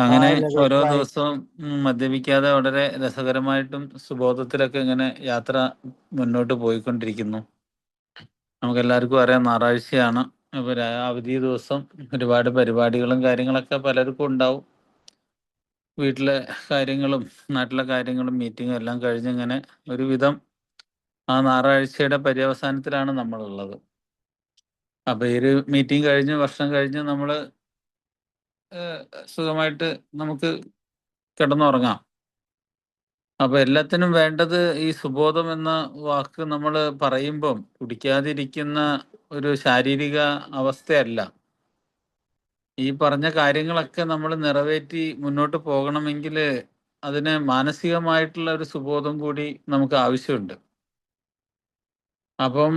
അങ്ങനെ ഹായ് ലതീഷ് ഓരോ ഭായ്. ദിവസവും മദ്യപിക്കാതെ വളരെ രസകരമായിട്ടും സുബോധത്തിലൊക്കെ ഇങ്ങനെ യാത്ര മുന്നോട്ട് പോയിക്കൊണ്ടിരിക്കുന്നു. നമുക്കെല്ലാവർക്കും അറിയാം, ഞായറാഴ്ചയാണ്. അപ്പോൾ അവധി ദിവസം ഒരുപാട് പരിപാടികളും കാര്യങ്ങളൊക്കെ പലർക്കും ഉണ്ടാവും. വീട്ടിലെ കാര്യങ്ങളും നാട്ടിലെ കാര്യങ്ങളും മീറ്റിങ്ങും എല്ലാം കഴിഞ്ഞിങ്ങനെ ഒരുവിധം ആ ഞായറാഴ്ചയുടെ പര്യവസാനത്തിലാണ് നമ്മളുള്ളത്. അപ്പോൾ ഈ ഒരു മീറ്റിംഗ് കഴിഞ്ഞ് വർഷം കഴിഞ്ഞ് നമ്മൾ സുഖമായിട്ട് നമുക്ക് കിടന്നുറങ്ങാം. അപ്പൊ എല്ലാത്തിനും വേണ്ടത് ഈ സുബോധം എന്ന വാക്ക് നമ്മൾ പറയുമ്പം കുടിക്കാതിരിക്കുന്ന ഒരു ശാരീരിക അവസ്ഥയല്ല. ഈ പറഞ്ഞ കാര്യങ്ങളൊക്കെ നമ്മൾ നിറവേറ്റി മുന്നോട്ട് പോകണമെങ്കിൽ അതിന് മാനസികമായിട്ടുള്ള ഒരു സുബോധം കൂടി നമുക്ക് ആവശ്യമുണ്ട്. അപ്പം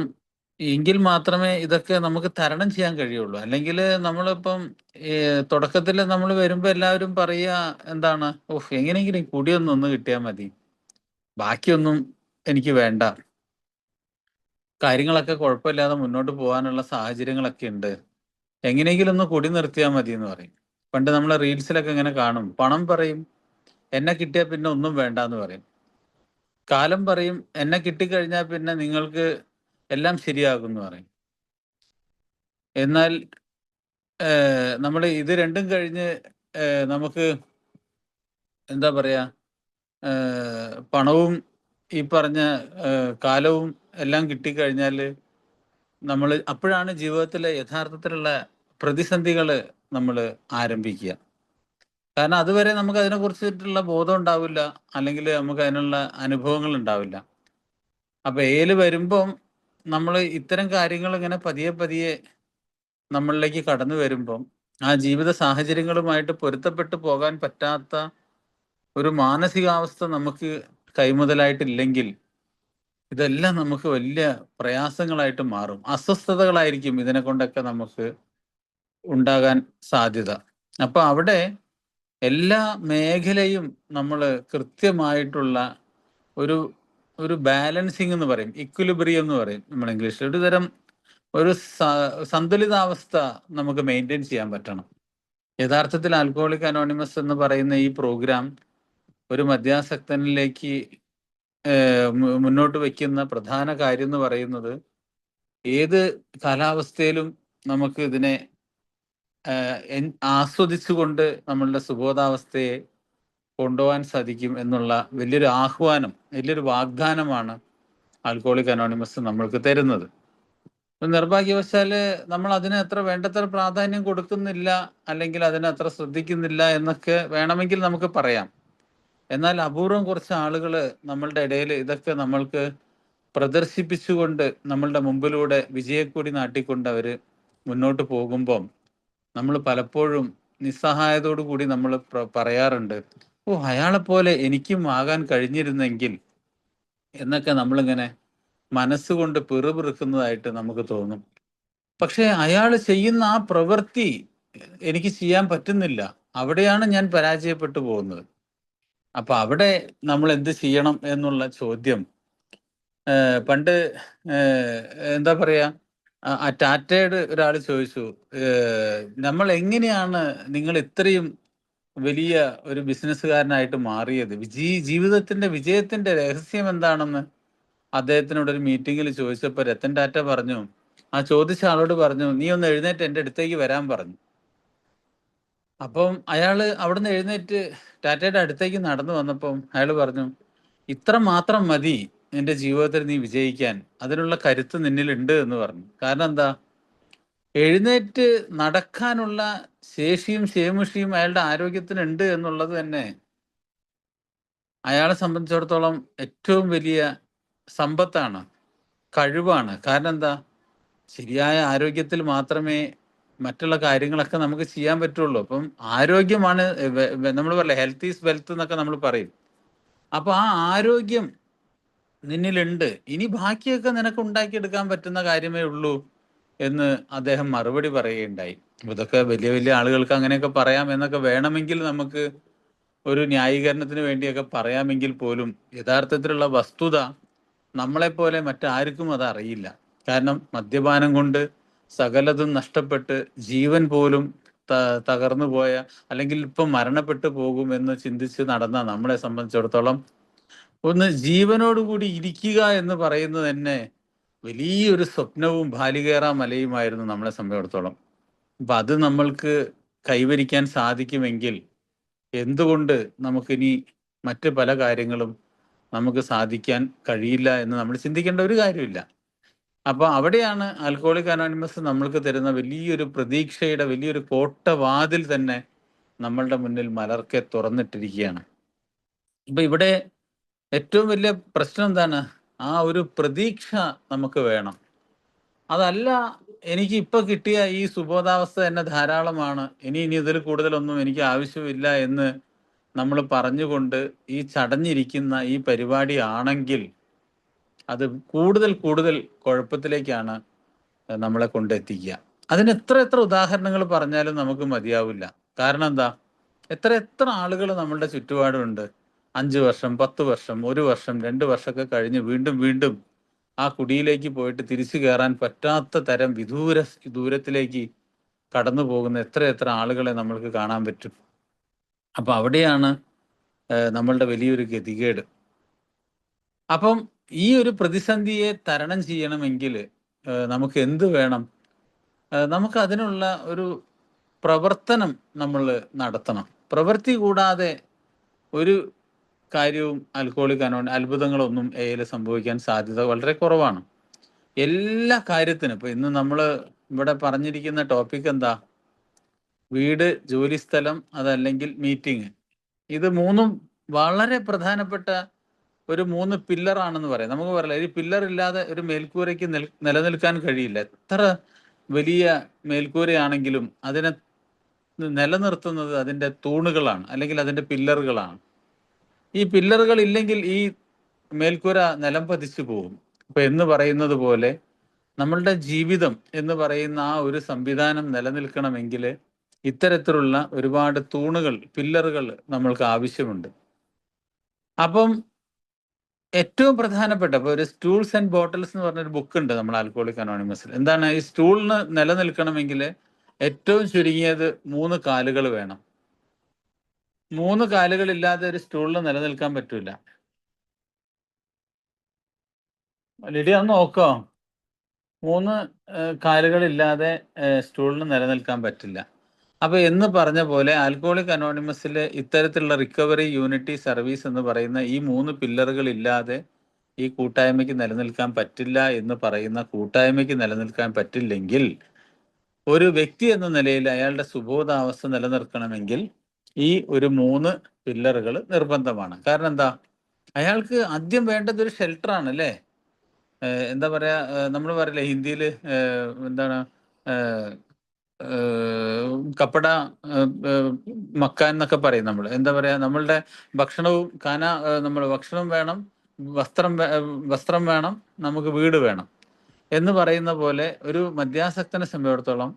എങ്കിൽ മാത്രമേ ഇതൊക്കെ നമുക്ക് തരണം ചെയ്യാൻ കഴിയുള്ളൂ. അല്ലെങ്കിൽ നമ്മളിപ്പം തുടക്കത്തിൽ നമ്മൾ വരുമ്പോൾ എല്ലാവരും പറയുക എന്താണ്, ഓഹ് എങ്ങനെയെങ്കിലും ഈ കുടിയൊന്നും കിട്ടിയാൽ മതി, ബാക്കിയൊന്നും എനിക്ക് വേണ്ട, കാര്യങ്ങളൊക്കെ കുഴപ്പമില്ലാതെ മുന്നോട്ട് പോകാനുള്ള സാഹചര്യങ്ങളൊക്കെ ഉണ്ട്, എങ്ങനെയെങ്കിലും ഒന്ന് കുടി നിർത്തിയാൽ മതി എന്ന് പറയും. പണ്ട് നമ്മൾ റീൽസിലൊക്കെ ഇങ്ങനെ കാണും, പണം പറയും എന്നെ കിട്ടിയാൽ പിന്നെ ഒന്നും വേണ്ട എന്ന് പറയും. കാലം പറയും എന്നെ കിട്ടിക്കഴിഞ്ഞാൽ പിന്നെ നിങ്ങൾക്ക് എല്ലാം ശരിയാകും എന്ന് പറയും. എന്നാൽ നമ്മൾ ഇത് രണ്ടും കഴിഞ്ഞ് നമുക്ക് എന്താ പറയാ, പണവും ഈ പറഞ്ഞ കാലവും എല്ലാം കിട്ടിക്കഴിഞ്ഞാൽ നമ്മൾ അപ്പോഴാണ് ജീവിതത്തിലെ യഥാർത്ഥത്തിലുള്ള പ്രതിസന്ധികൾ നമ്മൾ ആരംഭിക്കുക. കാരണം അതുവരെ നമുക്ക് അതിനെ കുറിച്ചിട്ടുള്ള ബോധം ഉണ്ടാവില്ല, അല്ലെങ്കിൽ നമുക്ക് അതിനുള്ള അനുഭവങ്ങൾ ഉണ്ടാവില്ല. അപ്പൊ വരുമ്പം നമ്മൾ ഇത്തരം കാര്യങ്ങൾ ഇങ്ങനെ പതിയെ പതിയെ നമ്മളിലേക്ക് കടന്നു വരുമ്പം ആ ജീവിത സാഹചര്യങ്ങളുമായിട്ട് പൊരുത്തപ്പെട്ടു പോകാൻ പറ്റാത്ത ഒരു മാനസികാവസ്ഥ നമുക്ക് കൈമുതലായിട്ടില്ലെങ്കിൽ ഇതെല്ലാം നമുക്ക് വലിയ പ്രയാസങ്ങളായിട്ട് മാറും. അസ്വസ്ഥതകളായിരിക്കും ഇതിനെ കൊണ്ടൊക്കെ നമുക്ക് ഉണ്ടാകാൻ സാധ്യത. അപ്പൊ അവിടെ എല്ലാ മേഖലയും നമ്മൾ കൃത്യമായിട്ടുള്ള ഒരു ഒരു ബാലൻസിങ് എന്ന് പറയും, ഇക്വിലിബ്രിയം എന്ന് പറയും നമ്മൾ ഇംഗ്ലീഷിൽ. ഒരു തരം ഒരു സന്തുലിതാവസ്ഥ നമുക്ക് മെയിൻറ്റെയിൻ ചെയ്യാൻ പറ്റണം. യഥാർത്ഥത്തിൽ ആൽക്കഹോളിക് അനോണിമസ് എന്ന് പറയുന്ന ഈ പ്രോഗ്രാം ഒരു മദ്യാസക്തനിലേക്ക് മുന്നോട്ട് വയ്ക്കുന്ന പ്രധാന കാര്യം എന്ന് പറയുന്നത് ഏത് കാലാവസ്ഥയിലും നമുക്ക് ഇതിനെ ആസ്വദിച്ചുകൊണ്ട് നമ്മളുടെ സുബോധാവസ്ഥയെ കൊണ്ടുപോകാൻ സാധിക്കും എന്നുള്ള വലിയൊരു ആഹ്വാനം, വലിയൊരു വാഗ്ദാനമാണ് ആൽക്കഹോളിക് അനോണിമസ് നമ്മൾക്ക് തരുന്നത്. നിർഭാഗ്യവശാല് നമ്മൾ അതിന് അത്ര വേണ്ടത്ര പ്രാധാന്യം കൊടുക്കുന്നില്ല, അല്ലെങ്കിൽ അതിന് അത്ര ശ്രദ്ധിക്കുന്നില്ല എന്നൊക്കെ വേണമെങ്കിൽ നമുക്ക് പറയാം. എന്നാൽ അപൂർവം കുറച്ച് ആളുകൾ നമ്മളുടെ ഇടയിൽ ഇതൊക്കെ നമ്മൾക്ക് പ്രദർശിപ്പിച്ചുകൊണ്ട് നമ്മളുടെ മുമ്പിലൂടെ വിജയക്കൊടി നാട്ടിക്കൊണ്ട് അവർ മുന്നോട്ട് പോകുമ്പം നമ്മൾ പലപ്പോഴും നിസ്സഹായതയോടു കൂടി നമ്മൾ പറയാറുണ്ട്, ഓ അയാളെപ്പോലെ എനിക്കും ആകാൻ കഴിഞ്ഞിരുന്നെങ്കിൽ എന്നൊക്കെ നമ്മളിങ്ങനെ മനസ്സുകൊണ്ട് പിറുപിറുക്കുന്നതായിട്ട് നമുക്ക് തോന്നും. പക്ഷെ അയാൾ ചെയ്യുന്ന ആ പ്രവൃത്തി എനിക്ക് ചെയ്യാൻ പറ്റുന്നില്ല, അവിടെയാണ് ഞാൻ പരാജയപ്പെട്ടു പോകുന്നത്. അപ്പൊ അവിടെ നമ്മൾ എന്ത് ചെയ്യണം എന്നുള്ള ചോദ്യം പണ്ട് എന്താ പറയാ, ആ ടാറ്റയുടെ ഒരാൾ ചോദിച്ചു, നമ്മൾ എങ്ങനെയാണ് നിങ്ങൾ ഇത്രയും വലിയ ഒരു ബിസിനസ്സുകാരനായിട്ട് മാറിയത്, ജീവിതത്തിന്റെ വിജയത്തിന്റെ രഹസ്യം എന്താണെന്ന് അദ്ദേഹത്തിനോട് ഒരു മീറ്റിങ്ങിൽ ചോദിച്ചപ്പോൾ രത്തൻ ടാറ്റ പറഞ്ഞു, ആ ചോദിച്ച ആളോട് പറഞ്ഞു, നീ ഒന്ന് എഴുന്നേറ്റ് എൻ്റെ അടുത്തേക്ക് വരാൻ പറഞ്ഞു. അപ്പം അയാള് അവിടുന്ന് എഴുന്നേറ്റ് ടാറ്റയുടെ അടുത്തേക്ക് നടന്നു വന്നപ്പം അയാൾ പറഞ്ഞു, ഇത്ര മാത്രം മതി നിന്റെ ജീവിതത്തിൽ നീ വിജയിക്കാൻ, അതിനുള്ള കരുത്ത് നിന്നിലുണ്ട് എന്ന് പറഞ്ഞു. കാരണം എന്താ, എഴുന്നേറ്റ് നടക്കാനുള്ള ശേഷിയും ക്ഷേമുഷിയും അയാളുടെ ആരോഗ്യത്തിനുണ്ട് എന്നുള്ളത് തന്നെ അയാളെ സംബന്ധിച്ചിടത്തോളം ഏറ്റവും വലിയ സമ്പത്താണ്, കഴിവാണ്. കാരണം എന്താ, ശരിയായ ആരോഗ്യത്തിൽ മാത്രമേ മറ്റുള്ള കാര്യങ്ങളൊക്കെ നമുക്ക് ചെയ്യാൻ പറ്റുള്ളൂ. അപ്പം ആരോഗ്യമാണ്, നമ്മൾ പറയില്ല ഹെൽത്ത് ഈസ് വെൽത്ത് എന്നൊക്കെ നമ്മൾ പറയും. അപ്പൊ ആ ആരോഗ്യം നിന്നിലുണ്ട്, ഇനി ബാക്കിയൊക്കെ നിനക്ക് ഉണ്ടാക്കിയെടുക്കാൻ പറ്റുന്ന കാര്യമേ ഉള്ളൂ എന്ന് അദ്ദേഹം മറുപടി പറയുകയുണ്ടായി. ഇതൊക്കെ വലിയ വലിയ ആളുകൾക്ക് അങ്ങനെയൊക്കെ പറയാം എന്നൊക്കെ വേണമെങ്കിൽ നമുക്ക് ഒരു ന്യായീകരണത്തിന് വേണ്ടിയൊക്കെ പറയാമെങ്കിൽ പോലും യഥാർത്ഥത്തിലുള്ള വസ്തുത നമ്മളെപ്പോലെ മറ്റാർക്കും അത് അറിയില്ല. കാരണം മദ്യപാനം കൊണ്ട് സകലതും നഷ്ടപ്പെട്ട് ജീവൻ പോലും തകർന്നു പോയ, അല്ലെങ്കിൽ ഇപ്പം മരണപ്പെട്ടു പോകും എന്ന് ചിന്തിച്ച് നടന്ന നമ്മളെ സംബന്ധിച്ചിടത്തോളം ഒന്ന് ജീവനോടുകൂടി ഇരിക്കുക എന്ന് പറയുന്നത് തന്നെ വലിയൊരു സ്വപ്നവും ബാലികേറ മലയുമായിരുന്നു നമ്മളെ സംബന്ധിച്ചിടത്തോളം. അപ്പം അത് നമ്മൾക്ക് കൈവരിക്കാൻ സാധിക്കുമെങ്കിൽ എന്തുകൊണ്ട് നമുക്കിനി മറ്റ് പല കാര്യങ്ങളും നമുക്ക് സാധിക്കാൻ കഴിയില്ല എന്ന് നമ്മൾ ചിന്തിക്കേണ്ട ഒരു കാര്യമില്ല. അപ്പോൾ അവിടെയാണ് ആൽക്കഹോളിക് അനോണിമസ് നമ്മൾക്ക് തരുന്ന വലിയൊരു പ്രതീക്ഷയുടെ വലിയൊരു കോട്ടവാതിൽ തന്നെ നമ്മളുടെ മുന്നിൽ മലർക്കെ തുറന്നിട്ടിരിക്കുകയാണ്. അപ്പം ഇവിടെ ഏറ്റവും വലിയ പ്രശ്നം എന്താണ്? ആ ഒരു പ്രതീക്ഷ നമുക്ക് വേണം. അതല്ല, എനിക്ക് ഇപ്പൊ കിട്ടിയ ഈ സുബോധാവസ്ഥ തന്നെ ധാരാളമാണ്, ഇനി ഇതിൽ കൂടുതലൊന്നും എനിക്ക് ആവശ്യമില്ല എന്ന് നമ്മൾ പറഞ്ഞുകൊണ്ട് ഈ ചടഞ്ഞിരിക്കുന്ന ഈ പരിപാടി ആണെങ്കിൽ അത് കൂടുതൽ കൂടുതൽ കുഴപ്പത്തിലേക്കാണ് നമ്മളെ കൊണ്ടെത്തിക്കുക. അതിന് എത്ര എത്ര ഉദാഹരണങ്ങൾ പറഞ്ഞാലും നമുക്ക് മതിയാവില്ല. കാരണം എന്താ? എത്ര എത്ര ആളുകൾ നമ്മളുടെ ചുറ്റുപാടുമുണ്ട്. 5 വർഷം, 10 വർഷം, 1 വർഷം, 2 വർഷമൊക്കെ കഴിഞ്ഞ് വീണ്ടും വീണ്ടും ആ കുടിയിലേക്ക് പോയിട്ട് തിരിച്ചു കയറാൻ പറ്റാത്ത തരം ദൂരത്തിലേക്ക് കടന്നു പോകുന്ന എത്ര എത്ര ആളുകളെ നമ്മൾക്ക് കാണാൻ പറ്റും. അപ്പൊ അവിടെയാണ് നമ്മളുടെ വലിയൊരു ഗതികേട്. അപ്പം ഈ ഒരു പ്രതിസന്ധിയെ തരണം ചെയ്യണമെങ്കിൽ നമുക്ക് എന്ത് വേണം? നമുക്ക് അതിനുള്ള ഒരു പ്രവർത്തനം നമ്മൾ നടത്തണം. പ്രവൃത്തി കൂടാതെ ഒരു കാര്യവും ആൽക്കഹോളിക് അത്ഭുതങ്ങളൊന്നും എയിൽ സംഭവിക്കാൻ സാധ്യത വളരെ കുറവാണ്. എല്ലാ കാര്യത്തിനും ഇപ്പൊ ഇന്ന് നമ്മൾ ഇവിടെ പറഞ്ഞിരിക്കുന്ന ടോപ്പിക് എന്താ? വീട്, ജോലിസ്ഥലം, അതല്ലെങ്കിൽ മീറ്റിംഗ്. ഇത് മൂന്നും വളരെ പ്രധാനപ്പെട്ട ഒരു 3 പില്ലറാണെന്ന് പറയാം. നമുക്ക് പറയാം, ഈ പില്ലർ ഇല്ലാതെ ഒരു മേൽക്കൂരയ്ക്ക് നിലനിൽക്കാൻ കഴിയില്ല. എത്ര വലിയ മേൽക്കൂരയാണെങ്കിലും അതിനെ നിലനിർത്തുന്നത് അതിൻ്റെ തൂണുകളാണ്, അല്ലെങ്കിൽ അതിൻ്റെ പില്ലറുകളാണ്. ഈ പില്ലറുകൾ ഇല്ലെങ്കിൽ ഈ മേൽക്കൂര നിലം പതിച്ചു പോകും. അപ്പൊ എന്ന് പറയുന്നത് പോലെ നമ്മളുടെ ജീവിതം എന്ന് പറയുന്ന ആ ഒരു സംവിധാനം നിലനിൽക്കണമെങ്കിൽ ഇത്തരത്തിലുള്ള ഒരുപാട് തൂണുകൾ, പില്ലറുകൾ നമ്മൾക്ക് ആവശ്യമുണ്ട്. അപ്പം ഏറ്റവും പ്രധാനപ്പെട്ട ഇപ്പൊ ഒരു സ്റ്റൂൾസ് ആൻഡ് ബോട്ടിൽസ് എന്ന് പറഞ്ഞൊരു ബുക്ക് ഉണ്ട് നമ്മൾ ആൽക്കഹോളിക് അനോണിമസിൽ. എന്താണ്? ഈ സ്റ്റൂളിന് നിലനിൽക്കണമെങ്കിൽ ഏറ്റവും ചുരുങ്ങിയത് 3 കാലുകൾ വേണം. 3 കാലുകൾ ഇല്ലാതെ ഒരു സ്റ്റൂളിന് നിലനിൽക്കാൻ പറ്റൂല. ലിഡിയ ഒന്ന് നോക്കോ? 3 കാലുകളില്ലാതെ സ്റ്റൂളിന് നിലനിൽക്കാൻ പറ്റില്ല. അപ്പൊ എന്ന് പറഞ്ഞ പോലെ ആൽക്കഹോളിക് അനോണിമസിൽ ഇത്തരത്തിലുള്ള റിക്കവറി യൂണിറ്റി സർവീസ് എന്ന് പറയുന്ന ഈ 3 പില്ലറുകൾ ഇല്ലാതെ ഈ കൂട്ടായ്മയ്ക്ക് നിലനിൽക്കാൻ പറ്റില്ല എന്ന് പറയുന്ന കൂട്ടായ്മയ്ക്ക് നിലനിൽക്കാൻ പറ്റില്ലെങ്കിൽ ഒരു വ്യക്തി എന്ന നിലയിൽ അയാളുടെ സുബോധാവസ്ഥ നിലനിർത്തണമെങ്കിൽ ഈ ഒരു 3 പില്ലറുകൾ നിർബന്ധമാണ്. കാരണം എന്താ? അയാൾക്ക് ആദ്യം വേണ്ടത് ഒരു ഷെൽട്ടറാണ്, അല്ലേ? എന്താ പറയാ, നമ്മൾ പറയില്ലേ ഹിന്ദിയിൽ, എന്താണ്, കപ്പട മക്കാൻ എന്നൊക്കെ പറയും നമ്മൾ. എന്താ പറയാ, നമ്മളുടെ ഭക്ഷണവും നമ്മൾ ഭക്ഷണം വേണം, വസ്ത്രം വേണം, നമുക്ക് വീട് വേണം എന്ന് പറയുന്ന പോലെ ഒരു മദ്യാസക്തനെ സംബന്ധിച്ചിടത്തോളം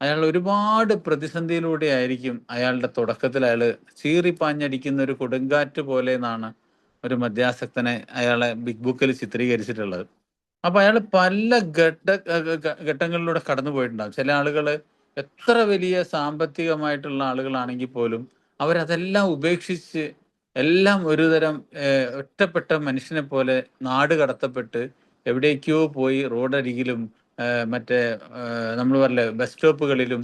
അയാൾ ഒരുപാട് പ്രതിസന്ധിയിലൂടെ ആയിരിക്കും അയാളുടെ തുടക്കത്തിൽ അയാൾ ചീറിപ്പാഞ്ഞടിക്കുന്ന ഒരു കൊടുങ്കാറ്റ് പോലെ എന്നാണ് ഒരു മദ്യാസക്തനെ അയാളെ ബിഗ് ബുക്കിൽ ചിത്രീകരിച്ചിട്ടുള്ളത്. അപ്പൊ അയാൾ പല ഘട്ടങ്ങളിലൂടെ കടന്നു പോയിട്ടുണ്ടാകും. ചില ആളുകൾ എത്ര വലിയ സാമ്പത്തികമായിട്ടുള്ള ആളുകളാണെങ്കിൽ പോലും അവരതെല്ലാം ഉപേക്ഷിച്ച് എല്ലാം ഒരുതരം ഒറ്റപ്പെട്ട മനുഷ്യനെ പോലെ നാട് കടത്തപ്പെട്ട് എവിടേക്കോ പോയി റോഡരികിലും മറ്റേ നമ്മൾ പറയില്ലേ ബസ് സ്റ്റോപ്പുകളിലും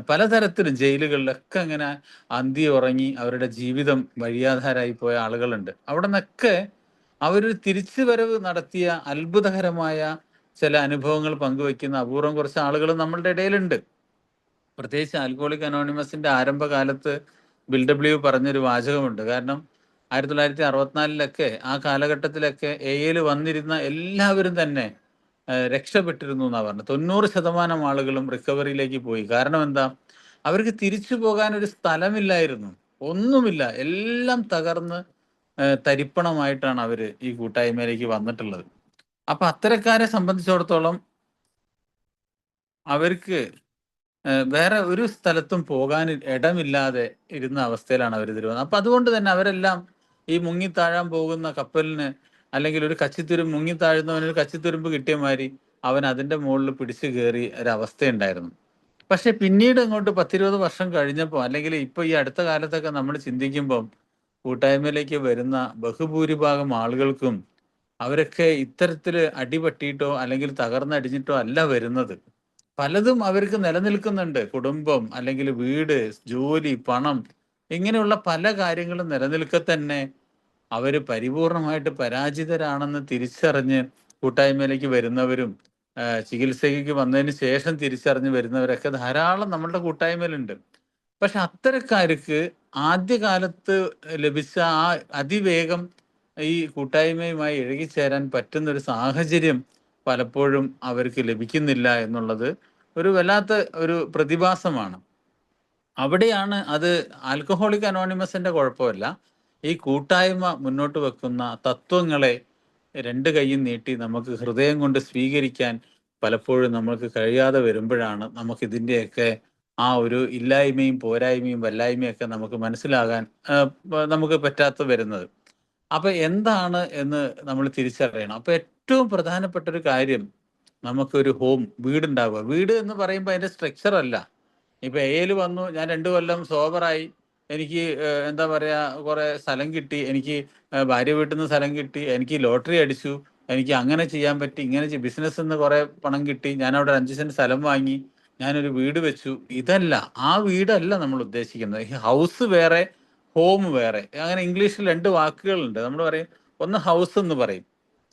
പലതരത്തിലും ജയിലുകളിലൊക്കെ അങ്ങനെ അന്തി ഉറങ്ങി അവരുടെ ജീവിതം വഴിയാധാരായി പോയ ആളുകളുണ്ട്. അവിടെ നിന്നൊക്കെ അവരൊരു തിരിച്ചു വരവ് നടത്തിയ അത്ഭുതകരമായ ചില അനുഭവങ്ങൾ പങ്കുവെക്കുന്ന അപൂർവം കുറച്ച് ആളുകൾ നമ്മളുടെ ഇടയിലുണ്ട്. പ്രത്യേകിച്ച് ആൽക്കഹോളിക് അനോണിമസിന്റെ ആരംഭകാലത്ത് ബിൽഡബ്ല്യു പറഞ്ഞൊരു വാചകമുണ്ട്. കാരണം 1964 ആ കാലഘട്ടത്തിലൊക്കെ എയിൽ വന്നിരുന്ന എല്ലാവരും തന്നെ രക്ഷപ്പെട്ടിരുന്നു എന്നാണ് പറഞ്ഞത്. 90% ആളുകളും റിക്കവറിയിലേക്ക് പോയി. കാരണം എന്താ? അവർക്ക് തിരിച്ചു പോകാൻ ഒരു സ്ഥലമില്ലായിരുന്നു, ഒന്നുമില്ല, എല്ലാം തകർന്ന് തരിപ്പണമായിട്ടാണ് അവര് ഈ കൂട്ടായ്മയിലേക്ക് വന്നിട്ടുള്ളത്. അപ്പൊ അത്തരക്കാരെ സംബന്ധിച്ചിടത്തോളം അവർക്ക് വേറെ ഒരു സ്ഥലത്തും പോകാൻ ഇടമില്ലാതെ ഇരുന്ന അവസ്ഥയിലാണ് അവർ ഇതിൽ വന്നത്. അപ്പൊ അതുകൊണ്ട് തന്നെ അവരെല്ലാം ഈ മുങ്ങിത്താഴാൻ പോകുന്ന കപ്പലിന്, അല്ലെങ്കിൽ ഒരു മുങ്ങിത്താഴുന്നവന് ഒരു കച്ചിത്തുരുമ്പ് കിട്ടിയ മാതിരി അവൻ അതിന്റെ മുകളിൽ പിടിച്ചു കയറി ഒരവസ്ഥയുണ്ടായിരുന്നു. പക്ഷെ പിന്നീട് അങ്ങോട്ട് 10-20 വർഷം കഴിഞ്ഞപ്പോൾ, അല്ലെങ്കിൽ ഇപ്പൊ ഈ അടുത്ത കാലത്തൊക്കെ നമ്മൾ ചിന്തിക്കുമ്പം, കൂട്ടായ്മയിലേക്ക് വരുന്ന ബഹുഭൂരിഭാഗം ആളുകൾക്കും അവരൊക്കെ ഇത്തരത്തില് അടിപറ്റിയിട്ടോ അല്ലെങ്കിൽ തകർന്നടിഞ്ഞിട്ടോ അല്ല വരുന്നത്. പലതും അവർക്ക് നിലനിൽക്കുന്നുണ്ട്. കുടുംബം, അല്ലെങ്കിൽ വീട്, ജോലി, പണം, ഇങ്ങനെയുള്ള പല കാര്യങ്ങളും നിലനിൽക്കെ തന്നെ അവര് പരിപൂർണമായിട്ട് പരാജിതരാണെന്ന് തിരിച്ചറിഞ്ഞ് കൂട്ടായ്മയിലേക്ക് വരുന്നവരും, ചികിത്സയ്ക്ക് വന്നതിന് ശേഷം തിരിച്ചറിഞ്ഞ് വരുന്നവരൊക്കെ ധാരാളം നമ്മളുടെ കൂട്ടായ്മയിലുണ്ട്. പക്ഷെ അത്തരക്കാർക്ക് ആദ്യകാലത്ത് ലഭിച്ച ആ അതിവേഗം ഈ കൂട്ടായ്മയുമായി ഇഴുകിച്ചേരാൻ പറ്റുന്ന ഒരു സാഹചര്യം പലപ്പോഴും അവർക്ക് ലഭിക്കുന്നില്ല എന്നുള്ളത് ഒരു വല്ലാത്ത ഒരു പ്രതിഭാസമാണ്. അവിടെയാണ് അത് ആൽക്കഹോളിക് അനോണിമസിന്റെ കുഴപ്പമല്ല. ഈ കൂട്ടായ്മ മുന്നോട്ട് വെക്കുന്ന തത്വങ്ങളെ രണ്ട് കൈയും നീട്ടി നമുക്ക് ഹൃദയം കൊണ്ട് സ്വീകരിക്കാൻ പലപ്പോഴും നമുക്ക് കഴിയാതെ വരുമ്പോഴാണ് നമുക്ക് ഇതിൻ്റെയൊക്കെ ആ ഒരു ഇല്ലായ്മയും പോരായ്മയും വല്ലായ്മയും ഒക്കെ നമുക്ക് മനസ്സിലാകാൻ നമുക്ക് പറ്റാത്ത വരുന്നത്. അപ്പൊ എന്താണ് എന്ന് നമ്മൾ തിരിച്ചറിയണം. അപ്പൊ ഏറ്റവും പ്രധാനപ്പെട്ട ഒരു കാര്യം, നമുക്കൊരു വീടുണ്ടാവുക. വീട് എന്ന് പറയുമ്പോൾ അതിന്റെ സ്ട്രക്ചർ അല്ല. ഇപ്പൊ എയിൽ വന്നു, ഞാൻ 2 കൊല്ലം സോബറായി, എനിക്ക് എന്താ പറയാ, കുറെ സ്ഥലം കിട്ടി, എനിക്ക് ഭാര്യ വീട്ടിൽ നിന്ന് സ്ഥലം കിട്ടി, എനിക്ക് ലോട്ടറി അടിച്ചു, എനിക്ക് അങ്ങനെ ചെയ്യാൻ പറ്റി, ഇങ്ങനെ ബിസിനസ് നിന്ന് കുറെ പണം കിട്ടി, ഞാൻ അവിടെ 5 സെന്റ് സ്ഥലം വാങ്ങി, ഞാനൊരു വീട് വെച്ചു. ഇതല്ല, ആ വീടല്ല നമ്മൾ ഉദ്ദേശിക്കുന്നത്. ഈ ഹൗസ് വേറെ, ഹോം വേറെ. അങ്ങനെ ഇംഗ്ലീഷിൽ 2 വാക്കുകളുണ്ട്. നമ്മൾ പറയും, ഒന്ന് ഹൗസ് എന്ന് പറയും.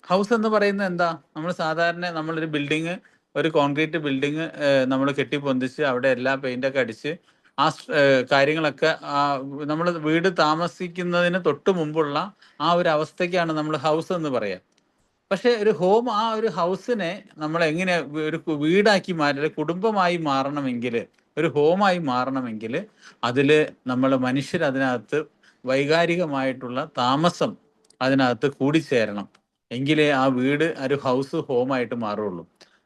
ഹൗസ് എന്ന് പറയുന്നത് എന്താ? നമ്മൾ സാധാരണ നമ്മളൊരു ബിൽഡിങ്, ഒരു കോൺക്രീറ്റ് ബിൽഡിങ് നമ്മൾ കെട്ടിപ്പൊന്തിച്ച് അവിടെ എല്ലാ പെയിന്റൊക്കെ അടിച്ച് ആ കാര്യങ്ങളൊക്കെ നമ്മൾ വീട് താമസിക്കുന്നതിന് തൊട്ട് മുമ്പുള്ള ആ ഒരു അവസ്ഥയ്ക്കാണ് നമ്മൾ ഹൗസ് എന്ന് പറയാം. പക്ഷെ ഒരു ഹോം, ആ ഒരു ഹൗസിനെ നമ്മൾ എങ്ങനെ ഒരു വീടാക്കി മാറ്റി കുടുംബമായി മാറണമെങ്കിൽ, ഒരു ഹോമായി മാറണമെങ്കിൽ അതിൽ നമ്മൾ മനുഷ്യർ അതിനകത്ത് വൈകാരികമായിട്ടുള്ള താമസം അതിനകത്ത് കൂടിച്ചേരണം. എങ്കിലേ ആ വീട് ഒരു ഹൗസ് ഹോമായിട്ട് മാറുള്ളൂ.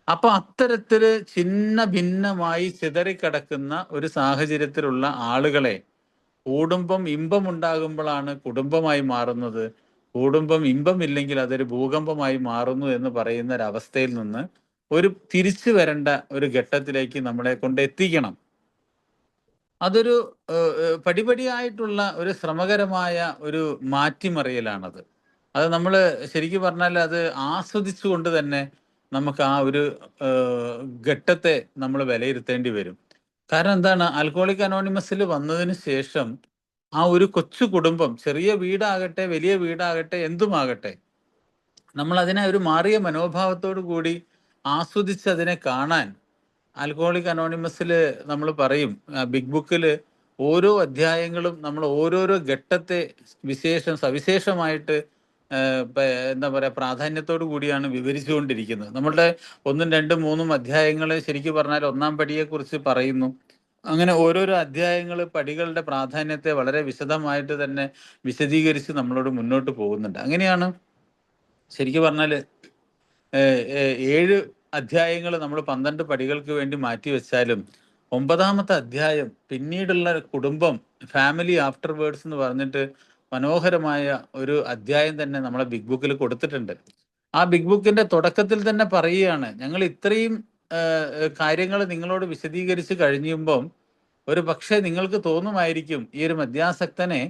അപ്പൊ അത്തരത്തില് ഛിന്ന ഭിന്നമായി ചിതറിക്കിടക്കുന്ന ഒരു സാഹചര്യത്തിലുള്ള ആളുകളെ, കുടുംബം ഇമ്പമുണ്ടാകുമ്പോഴാണ് കുടുംബമായി മാറുന്നത്, കുടുംബം ഇമ്പമില്ലെങ്കിൽ അതൊരു ഭൂകമ്പമായി മാറുന്നു എന്ന് പറയുന്ന ഒരവസ്ഥയിൽ നിന്ന് ഒരു തിരിച്ചു വരേണ്ട ഒരു ഘട്ടത്തിലേക്ക് നമ്മളെ കൊണ്ട് എത്തിക്കണം. അതൊരു പടിപടിയായിട്ടുള്ള ഒരു ശ്രമകരമായ ഒരു മാറ്റിമറിയലാണത്. അത് നമ്മൾ ശരിക്കും പറഞ്ഞാൽ അത് ആസ്വദിച്ചുകൊണ്ട് തന്നെ നമുക്ക് ആ ഒരു ഘട്ടത്തെ നമ്മൾ വിലയിരുത്തേണ്ടി വരും. കാരണം എന്താണ്, ആൽക്കഹോളിക് അനോണിമസിൽ വന്നതിന് ശേഷം ആ ഒരു കൊച്ചു കുടുംബം, ചെറിയ വീടാകട്ടെ വലിയ വീടാകട്ടെ എന്തുമാകട്ടെ, നമ്മൾ അതിനെ ഒരു മാറിയ മനോഭാവത്തോടു കൂടി ആസ്വദിച്ച് അതിനെ കാണാൻ, ആൽക്കഹോളിക് അനോണിമസിൽ നമ്മൾ പറയും, ബിഗ് ബുക്കിൽ ഓരോ അധ്യായങ്ങളും നമ്മൾ ഓരോരോ ഘട്ടത്തെ സവിശേഷമായിട്ട് എന്താ പറയുക, പ്രാധാന്യത്തോടു കൂടിയാണ് വിവരിച്ചുകൊണ്ടിരിക്കുന്നത്. നമ്മളുടെ 1, 2, 3 അധ്യായങ്ങൾ ശരിക്കും പറഞ്ഞാൽ 1-ാം പടിയെക്കുറിച്ച് പറയുന്നു. അങ്ങനെ ഓരോരോ അധ്യായങ്ങൾ പടികളുടെ പ്രാധാന്യത്തെ വളരെ വിശദമായിട്ട് തന്നെ വിശദീകരിച്ച് നമ്മളോട് മുന്നോട്ട് പോകുന്നുണ്ട്. അങ്ങനെയാണ് ശരിക്കും പറഞ്ഞാൽ 7 അധ്യായങ്ങൾ നമ്മൾ 12 പടികൾക്ക് വേണ്ടി മാറ്റി വെച്ചാലും 9-ാമത്തെ അധ്യായം പിന്നീടുള്ള കുടുംബം, ഫാമിലി ആഫ്റ്റർ വേർഡ്സ് എന്ന് പറഞ്ഞിട്ട് മനോഹരമായ ഒരു അധ്യായം തന്നെ നമ്മളെ ബിഗ് ബുക്കിൽ കൊടുത്തിട്ടുണ്ട്. ആ ബിഗ് ബുക്കിന്റെ തുടക്കത്തിൽ തന്നെ പറയുകയാണ്, ഞങ്ങൾ ഇത്രയും കാര്യങ്ങൾ നിങ്ങളോട് വിശദീകരിച്ച് കഴിയുമ്പം ഒരു പക്ഷേ നിങ്ങൾക്ക് തോന്നുമായിരിക്കും, ഈ ഒരു മദ്യാസക്തനെ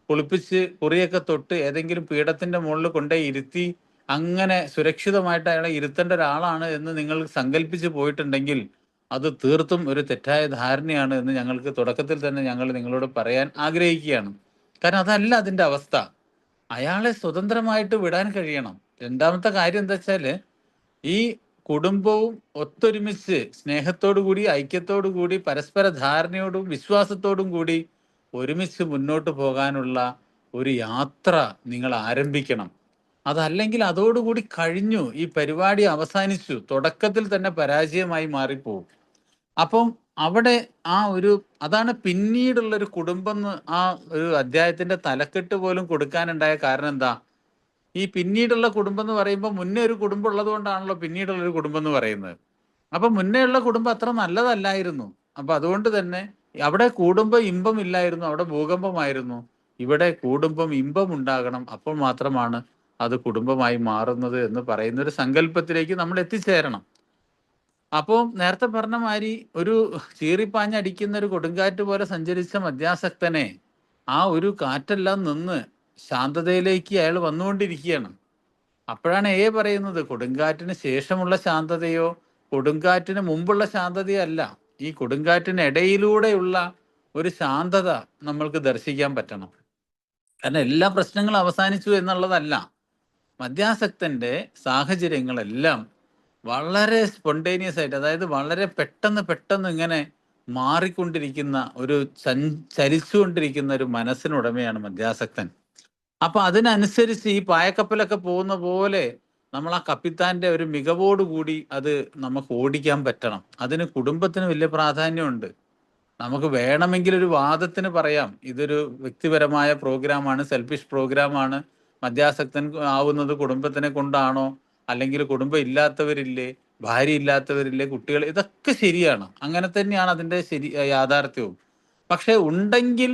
കുളിപ്പിച്ച് കുറിയൊക്കെ തൊട്ട് ഏതെങ്കിലും പീഠത്തിന്റെ മുകളിൽ കൊണ്ടേ ഇരുത്തി അങ്ങനെ സുരക്ഷിതമായിട്ട് അയാളെ ഇരുത്തേണ്ട ഒരാളാണ് എന്ന് നിങ്ങൾ സങ്കല്പിച്ച് പോയിട്ടുണ്ടെങ്കിൽ അത് തീർത്തും ഒരു തെറ്റായ ധാരണയാണ് എന്ന് ഞങ്ങൾക്ക് തുടക്കത്തിൽ തന്നെ ഞങ്ങൾ നിങ്ങളോട് പറയാൻ ആഗ്രഹിക്കുകയാണ്. കാരണം അതല്ല അതിന്റെ അവസ്ഥ. അയാളെ സ്വതന്ത്രമായിട്ട് വിടാൻ കഴിയണം. രണ്ടാമത്തെ കാര്യം എന്താ വെച്ചാല്, ഈ കുടുംബവും ഒത്തൊരുമിച്ച് സ്നേഹത്തോടു കൂടി, ഐക്യത്തോടു കൂടി, പരസ്പര ധാരണയോടും വിശ്വാസത്തോടും കൂടി ഒരുമിച്ച് മുന്നോട്ട് പോകാനുള്ള ഒരു യാത്ര നിങ്ങൾ ആരംഭിക്കണം. അതല്ലെങ്കിൽ അതോടുകൂടി കഴിഞ്ഞു, ഈ പരിപാടി അവസാനിച്ചു, തുടക്കത്തിൽ തന്നെ പരാജയമായി മാറിപ്പോകും. അപ്പം അവിടെ അതാണ് പിന്നീടുള്ള ഒരു കുടുംബം എന്ന് ആ ഒരു അധ്യായത്തിന്റെ തലക്കെട്ട് പോലും കൊടുക്കാനുണ്ടായ കാരണം എന്താ? ഈ പിന്നീടുള്ള കുടുംബം എന്ന് പറയുമ്പോൾ മുന്നേ ഒരു കുടുംബം ഉള്ളത് കൊണ്ടാണല്ലോ പിന്നീടുള്ള ഒരു കുടുംബം എന്ന് പറയുന്നത്. അപ്പൊ മുന്നേ ഉള്ള കുടുംബം അത്ര നല്ലതല്ലായിരുന്നു. അപ്പൊ അതുകൊണ്ട് തന്നെ അവിടെ കുടുംബം ഇമ്പം ഇല്ലായിരുന്നു, അവിടെ ഭൂകമ്പമായിരുന്നു. ഇവിടെ കുടുംബം ഇമ്പം ഉണ്ടാകണം, അപ്പോൾ മാത്രമാണ് അത് കുടുംബമായി മാറുന്നത് എന്ന് പറയുന്ന ഒരു സങ്കല്പത്തിലേക്ക് നമ്മൾ എത്തിച്ചേരണം. അപ്പോൾ നേരത്തെ പറഞ്ഞ മാതിരി ഒരു ചീറിപ്പാഞ്ഞടിക്കുന്ന ഒരു കൊടുങ്കാറ്റ് പോലെ സഞ്ചരിച്ച മദ്യാസക്തനെ ആ ഒരു കാറ്റെല്ലാം നിന്ന് ശാന്തതയിലേക്ക് അയാൾ വന്നുകൊണ്ടിരിക്കുകയാണ്. അപ്പോഴാണ് പറയുന്നത് കൊടുങ്കാറ്റിന് ശേഷമുള്ള ശാന്തതയോ കൊടുങ്കാറ്റിന് മുമ്പുള്ള ശാന്തതയോ അല്ല, ഈ കൊടുങ്കാറ്റിന് ഇടയിലൂടെയുള്ള ഒരു ശാന്തത നമ്മൾക്ക് ദർശിക്കാൻ പറ്റണം. കാരണം എല്ലാ പ്രശ്നങ്ങളും അവസാനിച്ചു എന്നുള്ളതല്ല, മദ്യാസക്തന്റെ സാഹചര്യങ്ങളെല്ലാം വളരെ സ്പോണ്ടേനിയസ് ആയിട്ട്, അതായത് വളരെ പെട്ടെന്ന് പെട്ടെന്ന് ഇങ്ങനെ മാറിക്കൊണ്ടിരിക്കുന്ന ഒരു ചലിച്ചുകൊണ്ടിരിക്കുന്ന ഒരു മനസ്സിനുടമയാണ് മദ്യാസക്തൻ. അപ്പൊ അതിനനുസരിച്ച് ഈ പായക്കപ്പലൊക്കെ പോകുന്ന പോലെ നമ്മൾ ആ കപ്പിത്താന്റെ ഒരു മികവോടുകൂടി അത് നമുക്ക് ഓടിക്കാൻ പറ്റണം. അതിന് കുടുംബത്തിന് വലിയ പ്രാധാന്യമുണ്ട്. നമുക്ക് വേണമെങ്കിൽ ഒരു വാദത്തിന് പറയാം, ഇതൊരു വ്യക്തിപരമായ പ്രോഗ്രാമാണ്, സെൽഫിഷ് പ്രോഗ്രാമാണ്, മദ്യാസക്തൻ ആവുന്നത് കുടുംബത്തിനെ കൊണ്ടാണോ, അല്ലെങ്കിൽ കുടുംബം ഇല്ലാത്തവരില്ലേ, ഭാര്യ ഇല്ലാത്തവരില്ലേ, കുട്ടികൾ, ഇതൊക്കെ ശരിയാണ്, അങ്ങനെ തന്നെയാണ് അതിൻ്റെ യാഥാർത്ഥ്യവും. പക്ഷെ ഉണ്ടെങ്കിൽ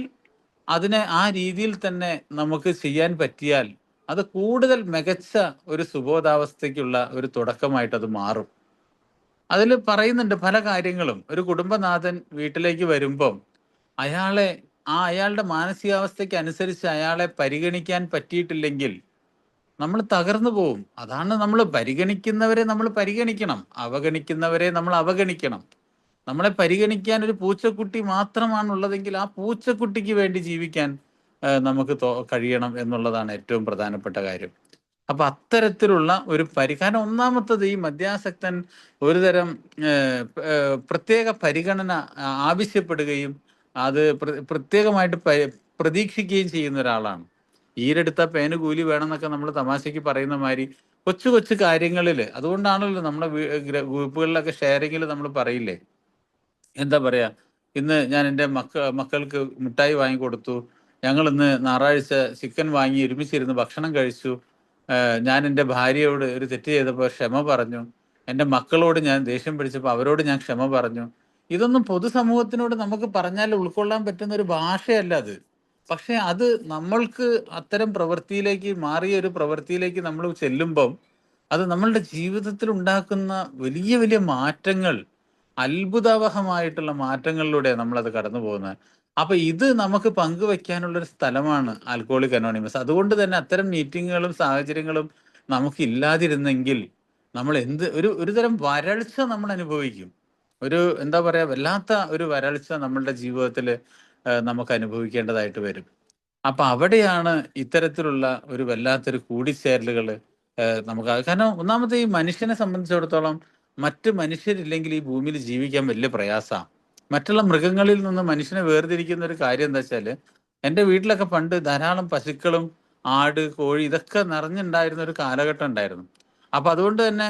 അതിനെ ആ രീതിയിൽ തന്നെ നമുക്ക് ചെയ്യാൻ പറ്റിയാൽ അത് കൂടുതൽ മികച്ച ഒരു സുബോധാവസ്ഥയ്ക്കുള്ള ഒരു തുടക്കമായിട്ട് അത് മാറും. അതിൽ പറയുന്നുണ്ട് പല കാര്യങ്ങളും. ഒരു കുടുംബനാഥൻ വീട്ടിലേക്ക് വരുമ്പം അയാളുടെ മാനസികാവസ്ഥയ്ക്ക് അനുസരിച്ച് അയാളെ പരിഗണിക്കാൻ പറ്റിയിട്ടില്ലെങ്കിൽ നമ്മൾ തകർന്നു പോവും. അതാണ്, നമ്മൾ പരിഗണിക്കുന്നവരെ നമ്മൾ പരിഗണിക്കണം, അവഗണിക്കുന്നവരെ നമ്മൾ അവഗണിക്കണം. നമ്മളെ പരിഗണിക്കാൻ ഒരു പൂച്ചക്കുട്ടി മാത്രമാണുള്ളതെങ്കിൽ ആ പൂച്ചക്കുട്ടിക്ക് വേണ്ടി ജീവിക്കാൻ നമുക്ക് കഴിയണം എന്നുള്ളതാണ് ഏറ്റവും പ്രധാനപ്പെട്ട കാര്യം. അപ്പൊ അത്തരത്തിലുള്ള ഒരു കാരണം ഒന്നാമത്തത്, ഈ മദ്യാസക്തൻ ഒരുതരം പ്രത്യേക പരിഗണന ആവശ്യപ്പെടുകയും അത് പ്രത്യേകമായിട്ട് പ്രതീക്ഷിക്കുകയും ചെയ്യുന്ന ഒരാളാണ്. ഈരെടുത്ത പേന് കൂലി വേണമെന്നൊക്കെ നമ്മൾ തമാശയ്ക്ക് പറയുന്ന മാതിരി കൊച്ചു കൊച്ചു കാര്യങ്ങളിൽ, അതുകൊണ്ടാണല്ലോ നമ്മളെ ഗ്രൂപ്പുകളിലൊക്കെ ഷെയറിങ്ങിൽ നമ്മൾ പറയില്ലേ, എന്താ പറയാ, ഇന്ന് ഞാൻ എൻ്റെ മക്കൾക്ക് മിഠായി വാങ്ങിക്കൊടുത്തു, ഞങ്ങൾ ഇന്ന് ഞായറാഴ്ച ചിക്കൻ വാങ്ങി ഒരുമിച്ചിരുന്ന് ഭക്ഷണം കഴിച്ചു, ഞാൻ എൻ്റെ ഭാര്യയോട് ഒരു തെറ്റ് ചെയ്തപ്പോൾ ക്ഷമ പറഞ്ഞു, എൻ്റെ മക്കളോട് ഞാൻ ദേഷ്യം പിടിച്ചപ്പോൾ അവരോട് ഞാൻ ക്ഷമ പറഞ്ഞു. ഇതൊന്നും പൊതുസമൂഹത്തിനോട് നമുക്ക് പറഞ്ഞാൽ ഉൾക്കൊള്ളാൻ പറ്റുന്ന ഒരു ഭാഷയല്ല അത്. പക്ഷെ അത് നമ്മൾക്ക് അത്തരം പ്രവൃത്തിയിലേക്ക്, മാറിയ ഒരു പ്രവൃത്തിയിലേക്ക് നമ്മൾ ചെല്ലുമ്പം അത് നമ്മളുടെ ജീവിതത്തിൽ ഉണ്ടാക്കുന്ന വലിയ വലിയ മാറ്റങ്ങൾ, അത്ഭുതാവഹമായിട്ടുള്ള മാറ്റങ്ങളിലൂടെ നമ്മളത് കടന്നു പോകുന്നത്. അപ്പൊ ഇത് നമുക്ക് പങ്കുവെക്കാനുള്ള ഒരു സ്ഥലമാണ് ആൽക്കഹോളിക് അനോണിമസ്. അതുകൊണ്ട് തന്നെ അത്തരം മീറ്റിങ്ങുകളും സാഹചര്യങ്ങളും നമുക്ക് ഇല്ലാതിരുന്നെങ്കിൽ നമ്മൾ ഒരു തരം വരൾച്ച നമ്മൾ അനുഭവിക്കും. ഒരു എന്താ പറയാ, വല്ലാത്ത ഒരു വരൾച്ച നമ്മളുടെ ജീവിതത്തിൽ നമുക്ക് അനുഭവിക്കേണ്ടതായിട്ട് വരും. അപ്പൊ അവിടെയാണ് ഇത്തരത്തിലുള്ള ഒരു വല്ലാത്തൊരു കൂടിച്ചേരലുകൾ നമുക്ക്. കാരണം ഒന്നാമത്തെ, ഈ മനുഷ്യനെ സംബന്ധിച്ചിടത്തോളം മറ്റ് മനുഷ്യരില്ലെങ്കിൽ ഈ ഭൂമിയിൽ ജീവിക്കാൻ വലിയ പ്രയാസമാണ്. മറ്റുള്ള മൃഗങ്ങളിൽ നിന്ന് മനുഷ്യനെ വേർതിരിക്കുന്ന ഒരു കാര്യം എന്താ വെച്ചാല്, എൻ്റെ വീട്ടിലൊക്കെ പണ്ട് ധാരാളം പശുക്കളും ആട് കോഴി ഇതൊക്കെ നിറഞ്ഞുണ്ടായിരുന്ന ഒരു കാലഘട്ടം ഉണ്ടായിരുന്നു. അപ്പൊ അതുകൊണ്ട് തന്നെ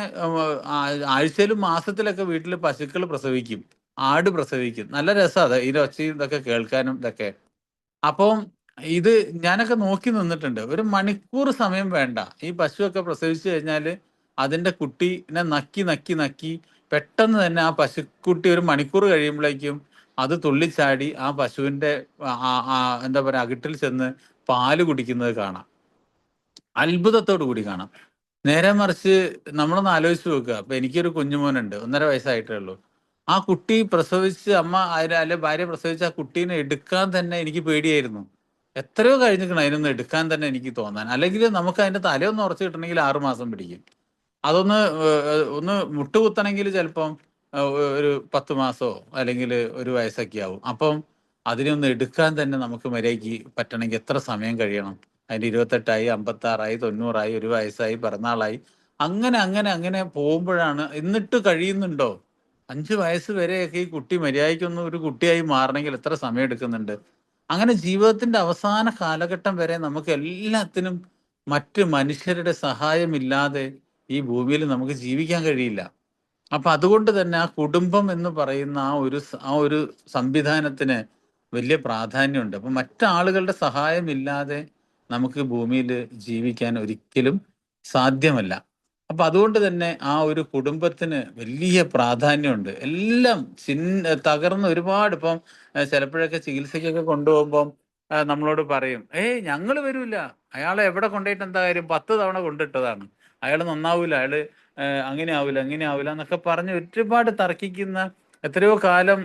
ആഴ്ചയിലും മാസത്തിലൊക്കെ വീട്ടിൽ പശുക്കൾ പ്രസവിക്കും, ആട് പ്രസവിക്കും. നല്ല രസമാണ് ഇതിന്റെ ഒച്ചയും ഇതൊക്കെ കേൾക്കാനും ഇതൊക്കെ. അപ്പം ഇത് ഞാനൊക്കെ നോക്കി നിന്നിട്ടുണ്ട്. ഒരു മണിക്കൂർ സമയം വേണ്ട, ഈ പശുവൊക്കെ പ്രസവിച്ചു കഴിഞ്ഞാൽ അതിന്റെ കുട്ടീനെ നക്കി നക്കി നക്കി പെട്ടെന്ന് തന്നെ ആ പശുക്കുട്ടി ഒരു മണിക്കൂർ കഴിയുമ്പോഴേക്കും അത് തുള്ളിച്ചാടി ആ പശുവിന്റെ എന്താ പറയാ അകിട്ടിൽ ചെന്ന് പാല് കുടിക്കുന്നത് കാണാം. അത്ഭുതത്തോടു കൂടി കാണാം. നേരെ മറിച്ച് നമ്മളൊന്ന് ആലോചിച്ച് നോക്കുക. അപ്പൊ എനിക്കൊരു കുഞ്ഞുമോനുണ്ട്, 1.5 വയസ്സായിട്ടേ ഉള്ളൂ. ആ കുട്ടി പ്രസവിച്ച് അല്ലെ ഭാര്യ പ്രസവിച്ച് ആ കുട്ടീനെ എടുക്കാൻ തന്നെ എനിക്ക് പേടിയായിരുന്നു. എത്രയോ കഴിഞ്ഞിരിക്കണം അതിനൊന്ന് എടുക്കാൻ തന്നെ എനിക്ക് തോന്നാൻ. അല്ലെങ്കിൽ നമുക്ക് അതിന്റെ തലയൊന്ന് ഉറച്ചു കിട്ടണമെങ്കിൽ 6 മാസം പിടിക്കും. അതൊന്ന് ഒന്ന് മുട്ടുകുത്തണമെങ്കിൽ ചിലപ്പം ഒരു 10 മാസമോ അല്ലെങ്കിൽ 1 വയസ്സൊക്കെ ആവും. അപ്പം അതിനൊന്ന് എടുക്കാൻ തന്നെ നമുക്ക് മര്യാദയ്ക്ക് പറ്റണമെങ്കിൽ എത്ര സമയം കഴിയണം? അതിന്റെ 28ആയി, 56ആയി, 90ആയി, 1 വയസ്സായി, പിറന്നാളായി, അങ്ങനെ അങ്ങനെ അങ്ങനെ പോകുമ്പോഴാണ്. എന്നിട്ട് കഴിയുന്നുണ്ടോ? 5 വയസ്സ് വരെയൊക്കെ ഈ കുട്ടി മര്യാദയ്ക്കൊന്ന് ഒരു കുട്ടിയായി മാറണമെങ്കിൽ എത്ര സമയം എടുക്കുന്നുണ്ട്? അങ്ങനെ ജീവിതത്തിന്റെ അവസാന കാലഘട്ടം വരെ നമുക്ക് എല്ലാത്തിനും മറ്റ് മനുഷ്യരുടെ സഹായമില്ലാതെ ഈ ഭൂമിയിൽ നമുക്ക് ജീവിക്കാൻ കഴിയില്ല. അപ്പൊ അതുകൊണ്ട് തന്നെ ആ കുടുംബം എന്ന് പറയുന്ന ആ ഒരു സംവിധാനത്തിന് വലിയ പ്രാധാന്യമുണ്ട്. അപ്പൊ മറ്റാളുകളുടെ സഹായമില്ലാതെ നമുക്ക് ഭൂമിയിൽ ജീവിക്കാൻ ഒരിക്കലും സാധ്യമല്ല. അപ്പൊ അതുകൊണ്ട് തന്നെ ആ ഒരു കുടുംബത്തിന് വലിയ പ്രാധാന്യമുണ്ട്. എല്ലാം തകർന്ന് ഒരുപാട്, ഇപ്പം ചിലപ്പോഴൊക്കെ ചികിത്സയ്ക്കൊക്കെ കൊണ്ടുപോകുമ്പം നമ്മളോട് പറയും, ഞങ്ങൾ വരൂല, അയാളെ എവിടെ കൊണ്ടുപോയിട്ട് എന്താ കാര്യം, 10 തവണ കൊണ്ടിട്ടതാണ്, അയാൾ നന്നാവൂല, അയാള് അങ്ങനെ ആവില്ല ഇങ്ങനെ ആവില്ല എന്നൊക്കെ പറഞ്ഞ് ഒരുപാട് തർക്കിക്കുന്ന, എത്രയോ കാലം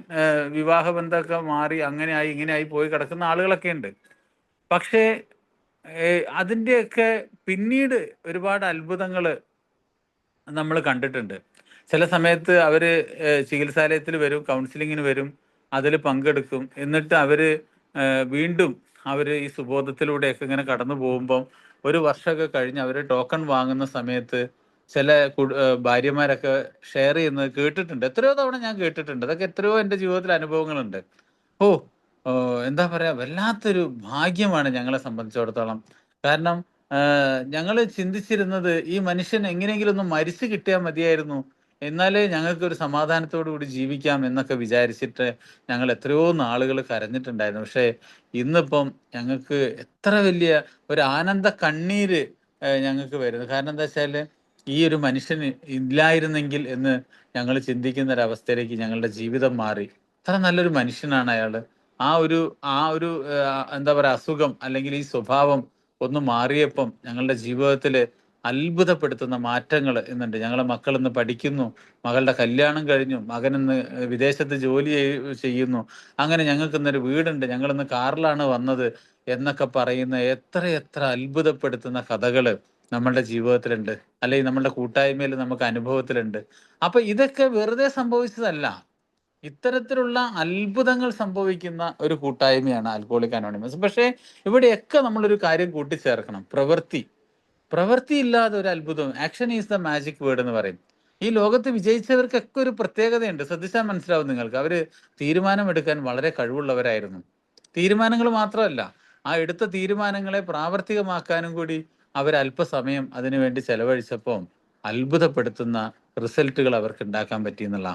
വിവാഹ ബന്ധമൊക്കെ മാറി അങ്ങനെയായി ഇങ്ങനെയായി പോയി കിടക്കുന്ന ആളുകളൊക്കെ ഉണ്ട്. പക്ഷേ അതിൻ്റെയൊക്കെ പിന്നീട് ഒരുപാട് അത്ഭുതങ്ങൾ നമ്മൾ കണ്ടിട്ടുണ്ട്. ചില സമയത്ത് അവർ ചികിത്സാലയത്തിൽ വരും, കൗൺസിലിങ്ങിന് വരും, അതിൽ പങ്കെടുക്കും. എന്നിട്ട് അവർ വീണ്ടും അവർ ഈ സുബോധത്തിലൂടെയൊക്കെ ഇങ്ങനെ കടന്നു പോകുമ്പം ഒരു വർഷമൊക്കെ കഴിഞ്ഞ് അവർ ടോക്കൺ വാങ്ങുന്ന സമയത്ത് ചില ഭാര്യമാരൊക്കെ ഷെയർ ചെയ്യുന്നത് കേട്ടിട്ടുണ്ട്. എത്രയോ തവണ ഞാൻ കേട്ടിട്ടുണ്ട്. അതൊക്കെ എത്രയോ എൻ്റെ ജീവിതത്തിൽ അനുഭവങ്ങളുണ്ട്. ഓ ഓ, എന്താ പറയാ, വല്ലാത്തൊരു ഭാഗ്യമാണ് ഞങ്ങളെ സംബന്ധിച്ചിടത്തോളം. കാരണം ഞങ്ങൾ ചിന്തിച്ചിരുന്നത് ഈ മനുഷ്യൻ എങ്ങനെയെങ്കിലും ഒന്ന് മരിച്ചു കിട്ടിയാൽ മതിയായിരുന്നു, എന്നാലേ ഞങ്ങൾക്ക് ഒരു സമാധാനത്തോടു കൂടി ജീവിക്കാം എന്നൊക്കെ വിചാരിച്ചിട്ട് ഞങ്ങൾ എത്രയോ നാളുകൾ കരഞ്ഞിട്ടുണ്ടായിരുന്നു. പക്ഷേ ഇന്നിപ്പം ഞങ്ങൾക്ക് എത്ര വലിയ ഒരു ആനന്ദ കണ്ണീര് ഞങ്ങൾക്ക് വരുന്നു. കാരണം എന്താ വെച്ചാൽ ഈ ഒരു മനുഷ്യന് ഇല്ലായിരുന്നെങ്കിൽ എന്ന് ഞങ്ങൾ ചിന്തിക്കുന്ന ഒരവസ്ഥയിലേക്ക് ഞങ്ങളുടെ ജീവിതം മാറി. എത്ര നല്ലൊരു മനുഷ്യനാണ് അയാള്. ആ ഒരു എന്താ പറയാ, അസുഖം അല്ലെങ്കിൽ ഈ സ്വഭാവം ഒന്ന് മാറിയപ്പം ഞങ്ങളുടെ ജീവിതത്തിൽ അത്ഭുതപ്പെടുത്തുന്ന മാറ്റങ്ങൾ ഇന്നുണ്ട്. ഞങ്ങളെ മക്കൾ ഇന്ന് പഠിക്കുന്നു, മകളുടെ കല്യാണം കഴിഞ്ഞു, മകൻ ഇന്ന് വിദേശത്ത് ജോലി ചെയ്യുന്നു. അങ്ങനെ ഞങ്ങൾക്ക് ഇന്നൊരു വീടുണ്ട്, ഞങ്ങൾ ഇന്ന് കാറിലാണ് വന്നത് എന്നൊക്കെ പറയുന്ന എത്ര എത്ര അത്ഭുതപ്പെടുത്തുന്ന കഥകൾ നമ്മളുടെ ജീവിതത്തിലുണ്ട്, അല്ലെങ്കിൽ നമ്മളുടെ കൂട്ടായ്മയിൽ നമുക്ക് അനുഭവത്തിലുണ്ട്. അപ്പൊ ഇതൊക്കെ വെറുതെ സംഭവിച്ചതല്ല. ഇത്തരത്തിലുള്ള അത്ഭുതങ്ങൾ സംഭവിക്കുന്ന ഒരു കൂട്ടായ്മയാണ് ആൽക്കഹോളിക് അനോണിമസ്. പക്ഷേ ഇവിടെയൊക്കെ നമ്മളൊരു കാര്യം കൂട്ടിച്ചേർക്കണം: പ്രവൃത്തി ഇല്ലാതെ ഒരു അത്ഭുതം. Action is the magic word എന്ന് പറയും. ഈ ലോകത്ത് വിജയിച്ചവർക്കൊക്കെ ഒരു പ്രത്യേകതയുണ്ട്, ശ്രദ്ധിച്ചാൽ മനസ്സിലാവും നിങ്ങൾക്ക്. അവര് തീരുമാനമെടുക്കാൻ വളരെ കഴിവുള്ളവരായിരുന്നു. തീരുമാനങ്ങൾ മാത്രമല്ല, ആ എടുത്ത തീരുമാനങ്ങളെ പ്രാവർത്തികമാക്കാനും കൂടി അവർ അല്പസമയം അതിനുവേണ്ടി ചെലവഴിച്ചപ്പോൾ അത്ഭുതപ്പെടുത്തുന്ന റിസൾട്ടുകൾ അവർക്ക് ഉണ്ടാക്കാൻ പറ്റി എന്നുള്ള.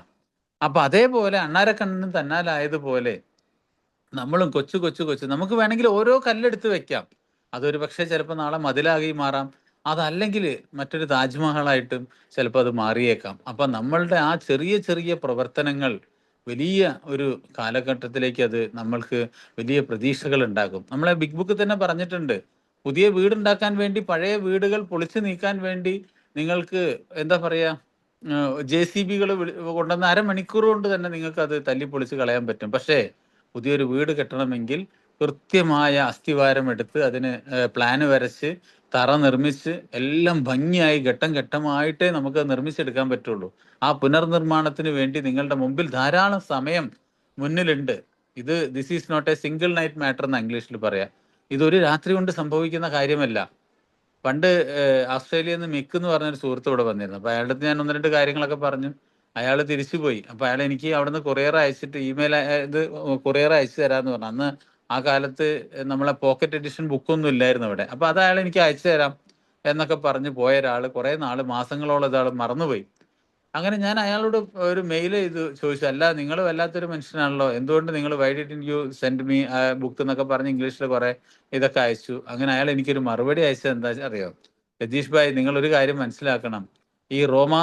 അപ്പൊ അതേപോലെ അണ്ണാരക്കണ്ണനും തന്നാലായതുപോലെ നമ്മളും കൊച്ചു കൊച്ചു കൊച്ചു നമുക്ക് വേണമെങ്കിൽ ഓരോ കല്ലെടുത്ത് വെക്കാം. അതൊരു പക്ഷേ ചിലപ്പോൾ നാളെ മതിലാകി മാറാം, അതല്ലെങ്കിൽ മറ്റൊരു താജ്മഹലായിട്ടും ചിലപ്പോൾ അത് മാറിയേക്കാം. അപ്പൊ നമ്മളുടെ ആ ചെറിയ ചെറിയ പ്രവർത്തനങ്ങൾ വലിയ ഒരു കാലഘട്ടത്തിലേക്ക് അത് നമ്മൾക്ക് വലിയ പ്രതീക്ഷകൾ ഉണ്ടാക്കും. നമ്മളെ ബിഗ് ബുക്ക് തന്നെ പറഞ്ഞിട്ടുണ്ട്, പുതിയ വീടുണ്ടാക്കാൻ വേണ്ടി പഴയ വീടുകൾ പൊളിച്ചു നീക്കാൻ വേണ്ടി നിങ്ങൾക്ക് എന്താ പറയാ, JCB-കൾ കൊണ്ടുവന്ന് അരമണിക്കൂർ കൊണ്ട് തന്നെ നിങ്ങൾക്ക് അത് തല്ലിപ്പൊളിച്ച് കളയാൻ പറ്റും. പക്ഷേ പുതിയൊരു വീട് കെട്ടണമെങ്കിൽ കൃത്യമായ അസ്ഥിവാരം എടുത്ത് അതിന് പ്ലാന് വരച്ച് തറ നിർമ്മിച്ച് എല്ലാം ഭംഗിയായി ഘട്ടം ഘട്ടമായിട്ടേ നമുക്ക് നിർമ്മിച്ചെടുക്കാൻ പറ്റുള്ളൂ. ആ പുനർനിർമ്മാണത്തിന് വേണ്ടി നിങ്ങളുടെ മുമ്പിൽ ധാരാളം സമയം മുന്നിലുണ്ട്. This is not a single night matter എന്ന് ഇംഗ്ലീഷിൽ പറയാം. ഇതൊരു രാത്രി കൊണ്ട് സംഭവിക്കുന്ന കാര്യമല്ല. പണ്ട് ഓസ്ട്രേലിയയിൽ നിന്ന് മിക്ക് എന്ന് പറഞ്ഞൊരു സുഹൃത്ത് ഇവിടെ വന്നിരുന്നു. അപ്പൊ അയാളുടെ അടുത്ത് ഞാൻ ഒന്ന് രണ്ട് കാര്യങ്ങളൊക്കെ പറഞ്ഞു. അയാൾ തിരിച്ചുപോയി. അപ്പൊ അയാൾ എനിക്ക് അവിടുന്ന് കൊറിയർ അയച്ചിട്ട് ഇത് കൊറിയർ അയച്ചു തരാന്ന് പറഞ്ഞു. അന്ന് ആ കാലത്ത് നമ്മളെ പോക്കറ്റ് എഡിഷൻ ബുക്കൊന്നും ഇല്ലായിരുന്നു അവിടെ. അപ്പൊ അത് അയാൾ എനിക്ക് അയച്ചു തരാം എന്നൊക്കെ പറഞ്ഞ് പോയ ഒരാൾ കുറെ നാള് മാസങ്ങളോളം ഇതാൾ മറന്നുപോയി. അങ്ങനെ ഞാൻ അയാളോട് ഒരു മെയിൽ ചെയ്ത് ചോദിച്ചു, അല്ല നിങ്ങൾ വല്ലാത്തൊരു മനുഷ്യനാണല്ലോ, എന്തുകൊണ്ട് നിങ്ങൾ why didn't you send me book എന്നൊക്കെ പറഞ്ഞ് ഇംഗ്ലീഷിൽ കുറെ ഇതൊക്കെ അയച്ചു. അങ്ങനെ അയാൾ എനിക്കൊരു മറുപടി അയച്ചത് എന്താ അറിയോ? രതീഷ് ഭായ്, നിങ്ങൾ ഒരു കാര്യം മനസ്സിലാക്കണം. ഈ റോമാ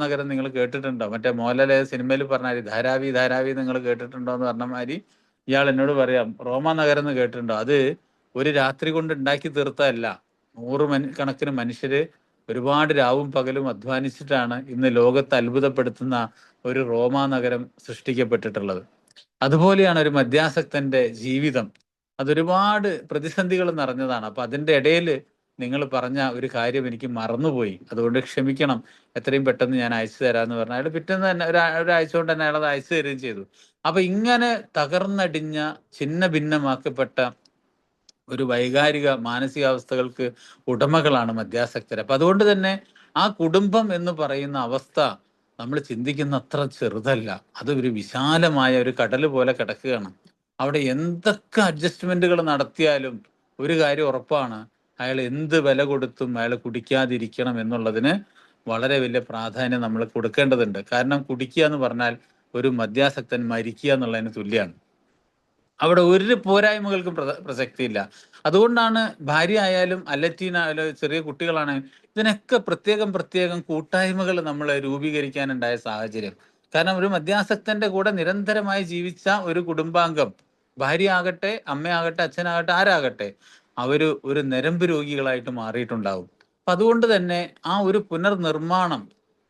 നഗരം നിങ്ങൾ കേട്ടിട്ടുണ്ടോ? മറ്റേ മോഹൻലാൽ സിനിമയിൽ പറഞ്ഞ ധാരാവി ധാരാവി നിങ്ങൾ കേട്ടിട്ടുണ്ടോ എന്ന് പറഞ്ഞ മാതിരി ഇയാൾ എന്നോട് പറയാം, റോമാ നഗരം എന്ന് കേട്ടിട്ടുണ്ടോ? അത് ഒരു രാത്രി കൊണ്ട് ഉണ്ടാക്കി തീർത്തതല്ല. കണക്കിന് മനുഷ്യര് ഒരുപാട് രാവും പകലും അധ്വാനിച്ചിട്ടാണ് ഇന്ന് ലോകത്ത് അത്ഭുതപ്പെടുത്തുന്ന ഒരു റോമാ നഗരം സൃഷ്ടിക്കപ്പെട്ടിട്ടുള്ളത്. അതുപോലെയാണ് ഒരു മദ്യാസക്തന്റെ ജീവിതം. അതൊരുപാട് പ്രതിസന്ധികൾ നിറഞ്ഞതാണ്. അപ്പൊ അതിന്റെ ഇടയിൽ നിങ്ങൾ പറഞ്ഞ ഒരു കാര്യം എനിക്ക് മറന്നുപോയി, അതുകൊണ്ട് ക്ഷമിക്കണം, എത്രയും പെട്ടെന്ന് ഞാൻ അയച്ചു തരാമെന്ന് പറഞ്ഞു. അയാൾ പിറ്റേന്ന് തന്നെ ഒരാഴ്ച കൊണ്ട് തന്നെ അയാൾ അത് അയച്ചു തരികയും ചെയ്തു. അപ്പൊ ഇങ്ങനെ തകർന്നടിഞ്ഞ ഛിന്ന ഭിന്നമാക്കപ്പെട്ട ഒരു വൈകാരിക മാനസികാവസ്ഥകൾക്ക് ഉടമകളാണ് മദ്യാസക്തർ. അപ്പൊ അതുകൊണ്ട് തന്നെ ആ കുടുംബം എന്ന് പറയുന്ന അവസ്ഥ നമ്മൾ ചിന്തിക്കുന്ന അത്ര ചെറുതല്ല. അത് ഒരു വിശാലമായ ഒരു കടൽ പോലെ കിടക്കുകയാണ്. അവിടെ എന്തൊക്കെ അഡ്ജസ്റ്റ്മെന്റുകൾ നടത്തിയാലും ഒരു കാര്യം ഉറപ്പാണ്, അയാൾ എന്ത് വില കൊടുത്തും അയാൾ കുടിക്കാതിരിക്കണം എന്നുള്ളതിന് വളരെ വലിയ പ്രാധാന്യം നമ്മൾ കൊടുക്കേണ്ടതുണ്ട്. കാരണം കുടിക്കുക എന്ന് പറഞ്ഞാൽ ഒരു മദ്യാസക്തൻ മരിക്കുക എന്നുള്ളതിന് തുല്യമാണ്. അവിടെ ഒരു പോരായ്മകൾക്കും പ്രസക്തിയില്ല. അതുകൊണ്ടാണ് ഭാര്യ ആയാലും അല്ലറ്റീൻ ആയാലും ചെറിയ കുട്ടികളാണ്, ഇതിനൊക്കെ പ്രത്യേകം പ്രത്യേകം കൂട്ടായ്മകൾ നമ്മൾ രൂപീകരിക്കാനുണ്ടായ സാഹചര്യം. കാരണം ഒരു മദ്യാസക്തന്റെ കൂടെ നിരന്തരമായി ജീവിച്ച ഒരു കുടുംബാംഗം, ഭാര്യ ആകട്ടെ, അമ്മയാകട്ടെ, അച്ഛനാകട്ടെ, ആരാകട്ടെ, അവര് ഒരു നരമ്പ് രോഗികളായിട്ട് മാറിയിട്ടുണ്ടാവും. അപ്പം അതുകൊണ്ട് തന്നെ ആ ഒരു പുനർനിർമ്മാണം,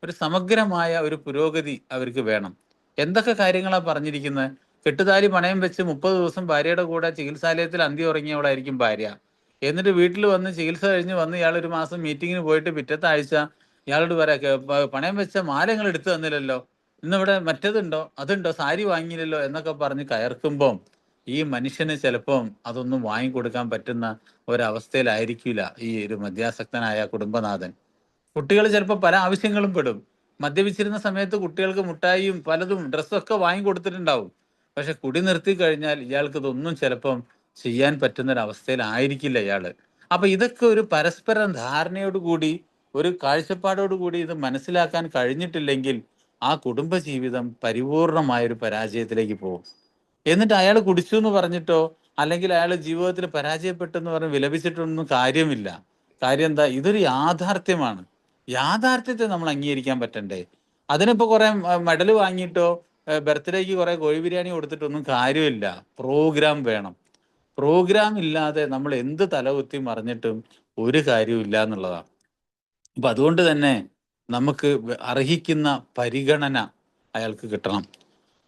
ഒരു സമഗ്രമായ ഒരു പുരോഗതി അവർക്ക് വേണം. എന്തൊക്കെ കാര്യങ്ങളാണ് പറഞ്ഞിരിക്കുന്നത്? കെട്ടുതാലി പണയം വെച്ച് 30 ദിവസം ഭാര്യയുടെ കൂടെ ചികിത്സാലയത്തിൽ അന്തി ഉറങ്ങിയവളായിരിക്കും ഭാര്യ. എന്നിട്ട് വീട്ടിൽ വന്ന് ചികിത്സ കഴിഞ്ഞ് വന്ന് ഇയാൾ ഒരു മാസം മീറ്റിങ്ങിന് പോയിട്ട് പിറ്റത്തെ ആഴ്ച ഇയാളോട് പണയം വെച്ച മാല നിങ്ങൾ എടുത്തു തന്നില്ലല്ലോ, ഇന്നിവിടെ മറ്റേതുണ്ടോ അതുണ്ടോ, സാരി വാങ്ങിയില്ലല്ലോ എന്നൊക്കെ പറഞ്ഞ് കയർക്കുമ്പം ഈ മനുഷ്യന് ചിലപ്പം അതൊന്നും വാങ്ങിക്കൊടുക്കാൻ പറ്റുന്ന ഒരവസ്ഥയിലായിരിക്കില്ല ഈ ഒരു മദ്യാസക്തനായ കുടുംബനാഥൻ. കുട്ടികൾ ചിലപ്പോൾ പല ആവശ്യങ്ങളും പെടും. മദ്യപിച്ചിരുന്ന സമയത്ത് കുട്ടികൾക്ക് മുട്ടായിയും പലതും ഡ്രസ്സും ഒക്കെ വാങ്ങി കൊടുത്തിട്ടുണ്ടാവും. പക്ഷെ കുടി നിർത്തി കഴിഞ്ഞാൽ ഇയാൾക്ക് ഇതൊന്നും ചിലപ്പം ചെയ്യാൻ പറ്റുന്ന ഒരു അവസ്ഥയിലായിരിക്കില്ല ഇയാള്. അപ്പൊ ഇതൊക്കെ ഒരു പരസ്പര ധാരണയോടുകൂടി, ഒരു കാഴ്ചപ്പാടോടുകൂടി ഇത് മനസ്സിലാക്കാൻ കഴിഞ്ഞിട്ടില്ലെങ്കിൽ ആ കുടുംബജീവിതം പരിപൂർണമായൊരു പരാജയത്തിലേക്ക് പോകും. എന്നിട്ട് അയാൾ കുടിച്ചു എന്ന് പറഞ്ഞിട്ടോ അല്ലെങ്കിൽ അയാൾ ജീവിതത്തിൽ പരാജയപ്പെട്ടു എന്ന് പറഞ്ഞ് വിലപിച്ചിട്ടൊന്നും കാര്യമില്ല. കാര്യം എന്താ? ഇതൊരു യാഥാർത്ഥ്യമാണ്. യാഥാർത്ഥ്യത്തെ നമ്മൾ അംഗീകരിക്കാൻ പറ്റണ്ടേ? അതിനിപ്പോ കുറെ മെഡൽ വാങ്ങിയിട്ടോ ബർത്ത്ഡേക്ക് കുറെ കോഴി ബിരിയാണി കൊടുത്തിട്ടൊന്നും കാര്യമില്ല. പ്രോഗ്രാം വേണം. പ്രോഗ്രാം ഇല്ലാതെ നമ്മൾ എന്ത് തലകുത്തി മറിഞ്ഞിട്ടും ഒരു കാര്യവും ഇല്ല എന്നുള്ളതാണ്. അപ്പൊ അതുകൊണ്ട് തന്നെ നമുക്ക് അർഹിക്കുന്ന പരിഗണന അയാൾക്ക് കിട്ടണം.